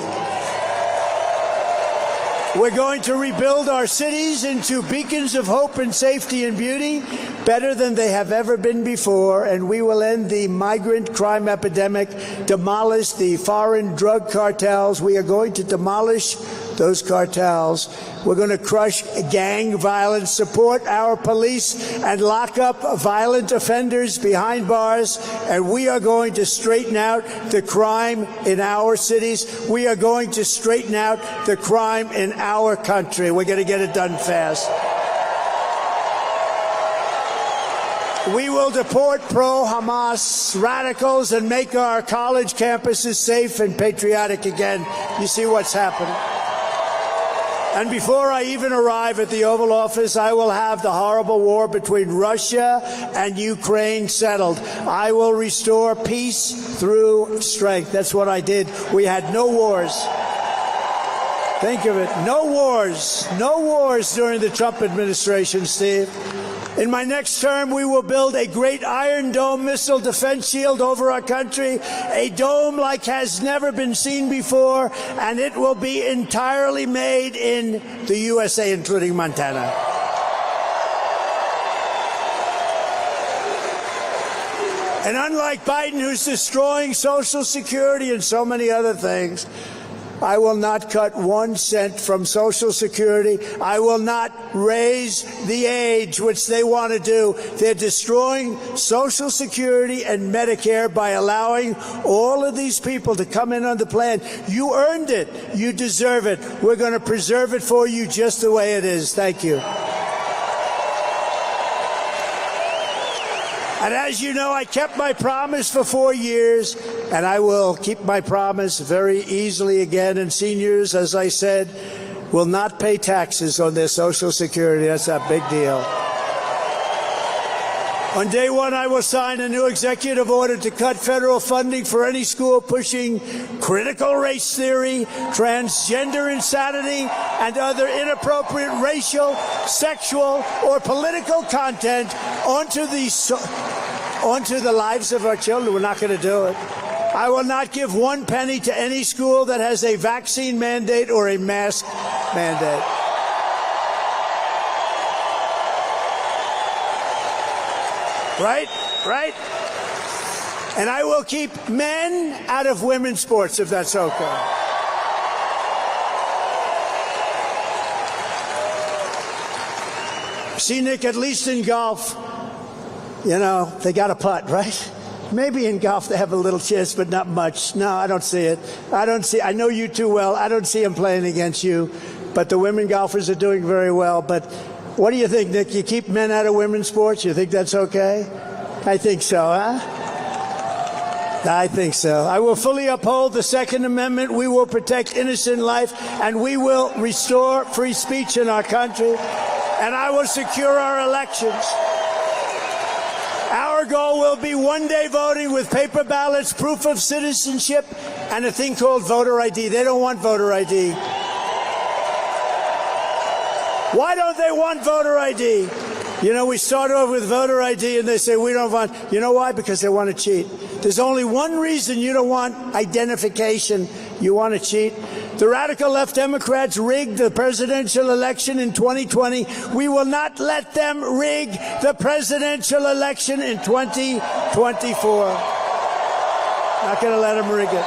We're going to rebuild our cities into beacons of hope and safety and beauty, better than they have ever been before, and we will end the migrant crime epidemic, demolish the foreign drug cartels. We are going to demolish those cartels. We're going to crush gang violence, support our police, and lock up violent offenders behind bars. And we are going to straighten out the crime in our cities. We are going to straighten out the crime in our country. We're going to get it done fast. We will deport pro-Hamas radicals and make our college campuses safe and patriotic again. You see what's happening. And before I even arrive at the Oval Office, I will have the horrible war between Russia and Ukraine settled. I will restore peace through strength. That's what I did. We had no wars. Think of it. No wars. No wars during the Trump administration, Steve. In my next term, we will build a great Iron Dome missile defense shield over our country, a dome like has never been seen before, and it will be entirely made in the USA, including Montana. And unlike Biden, who's destroying Social Security and so many other things, I will not cut 1 cent from Social Security. I will not raise the age, which they want to do. They're destroying Social Security and Medicare by allowing all of these people to come in on the plan. You earned it. You deserve it. We're going to preserve it for you just the way it is. Thank you. And as you know, I kept my promise for 4 years, and I will keep my promise very easily again. And seniors, as I said, will not pay taxes on their Social Security. That's a big deal. On day one, I will sign a new executive order to cut federal funding for any school pushing critical race theory, transgender insanity, and other inappropriate racial, sexual, or political content onto the lives of our children. We're not going to do it. I will not give 1 penny to any school that has a vaccine mandate or a mask mandate. Right? And I will keep men out of women's sports, if that's okay. See, Nick, at least in golf, you know, they got a putt, right? Maybe in golf they have a little chance, but not much. No, I don't see it. I know you too well. I don't see them playing against you. But the women golfers are doing very well. But what do you think, Nick? You keep men out of women's sports? You think that's okay? I think so, huh? I think so. I will fully uphold the Second Amendment. We will protect innocent life, and we will restore free speech in our country. And I will secure our elections. Our goal will be one-day voting with paper ballots, proof of citizenship, and a thing called voter ID. They don't want voter ID. Why don't they want voter ID? You know, we start off with voter ID and they say we don't want. You know why? Because they want to cheat. There's only one reason you don't want identification. You want to cheat. The radical left Democrats rigged the presidential election in 2020. We will not let them rig the presidential election in 2024. Not going to let them rig it.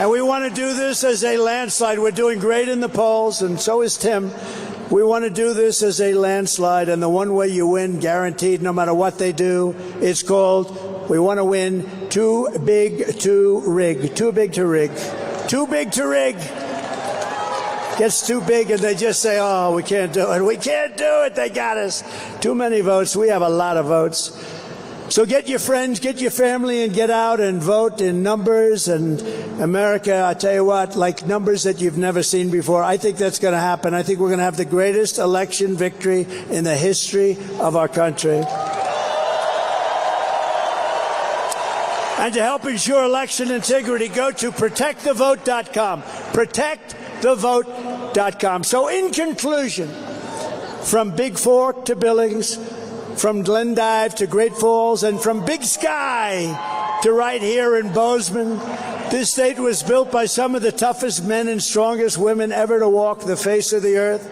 And we want to do this as a landslide. We're doing great in the polls, and so is Tim. We want to do this as a landslide, and the one way you win, guaranteed, no matter what they do, it's called, we want to win too big to rig. Too big to rig. Too big to rig. Gets too big, and they just say, oh, we can't do it. We can't do it. They got us. Too many votes. We have a lot of votes. So get your friends, get your family, and get out and vote in numbers. And America, I tell you what, like numbers that you've never seen before, I think that's going to happen. I think we're going to have the greatest election victory in the history of our country. And to help ensure election integrity, go to protectthevote.com. Protectthevote.com. So in conclusion, from Big Fork to Billings, from Glendive to Great Falls, and from Big Sky to right here in Bozeman, this state was built by some of the toughest men and strongest women ever to walk the face of the earth.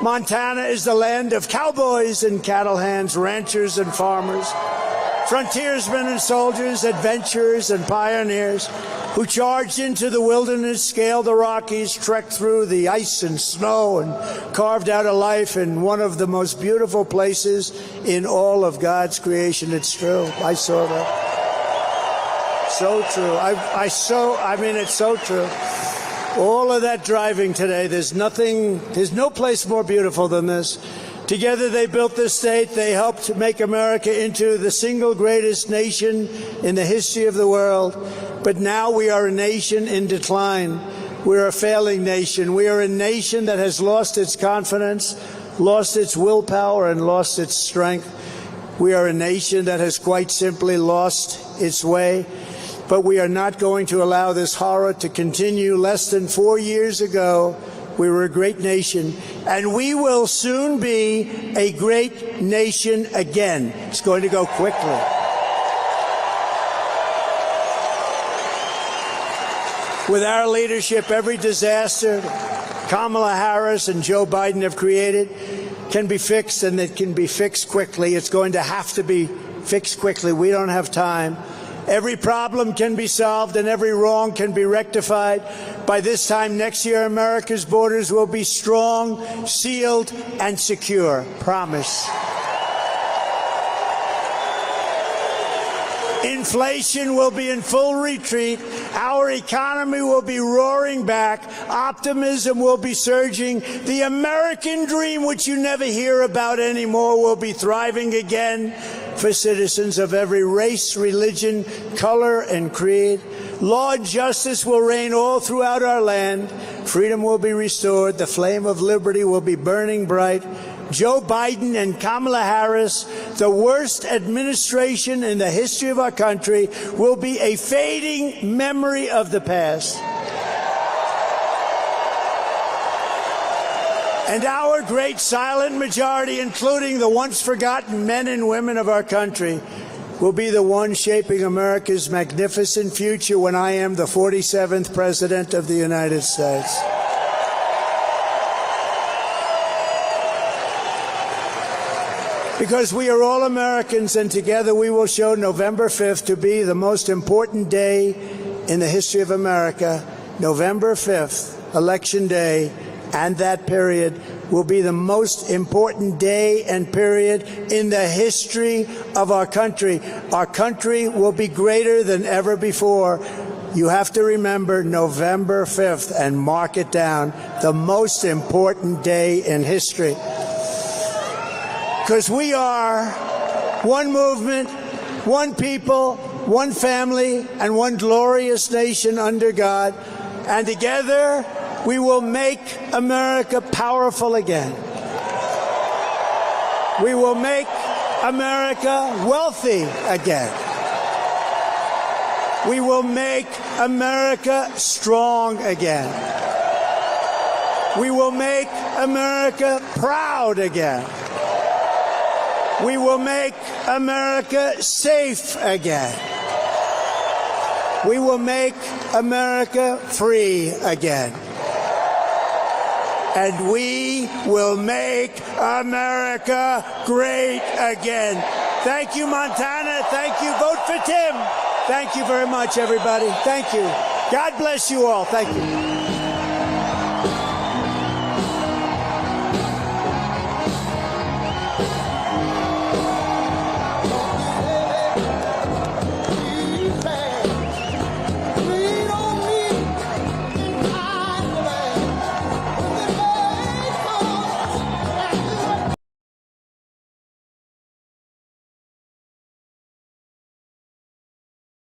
Montana is the land of cowboys and cattle hands, ranchers and farmers, frontiersmen and soldiers, adventurers and pioneers who charged into the wilderness, scaled the Rockies, trekked through the ice and snow, and carved out a life in one of the most beautiful places in all of God's creation. It's true. I saw that. So true. I mean, it's so true. All of that driving today, there's no place more beautiful than this. Together they built this state. They helped make America into the single greatest nation in the history of the world. But now we are a nation in decline. We're a failing nation. We are a nation that has lost its confidence, lost its willpower, and lost its strength. We are a nation that has quite simply lost its way. But we are not going to allow this horror to continue. Less than 4 years ago, we were a great nation, and we will soon be a great nation again. It's going to go quickly. With our leadership, every disaster Kamala Harris and Joe Biden have created can be fixed, and it can be fixed quickly. It's going to have to be fixed quickly. We don't have time. Every problem can be solved and every wrong can be rectified. By this time next year, America's borders will be strong, sealed, and secure. Promise. Inflation will be in full retreat. Our economy will be roaring back. Optimism will be surging. The American dream, which you never hear about anymore, will be thriving again for citizens of every race, religion, color, and creed. Law and justice will reign all throughout our land. Freedom will be restored. The flame of liberty will be burning bright. Joe Biden and Kamala Harris, the worst administration in the history of our country, will be a fading memory of the past. And our great silent majority, including the once forgotten men and women of our country, will be the one shaping America's magnificent future when I am the 47th President of the United States. Because we are all Americans, and together we will show November 5th to be the most important day in the history of America. November 5th, Election Day, and that period will be the most important day and period in the history of our country. Our country will be greater than ever before. You have to remember November 5th and mark it down, the most important day in history. Because we are one movement, one people, one family, and one glorious nation under God. And together, we will make America powerful again. We will make America wealthy again. We will make America strong again. We will make America proud again. We will make America safe again. We will make America free again. And we will make America great again. Thank you, Montana. Thank you. Vote for Tim. Thank you very much, everybody. Thank you. God bless you all. Thank you.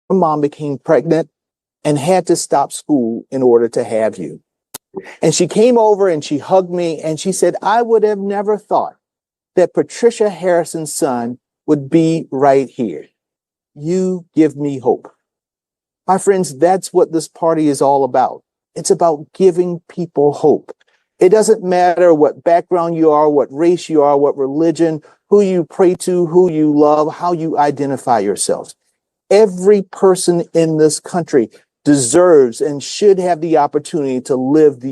Her mom became pregnant and had to stop school in order to have you. And she came over and she hugged me and she said, I would have never thought that Patricia Harrison's son would be right here. You give me hope. My friends, that's what this party is all about. It's about giving people hope. It doesn't matter what background you are, what race you are, what religion, who you pray to, who you love, how you identify yourselves. Every person in this country deserves and should have the opportunity to live the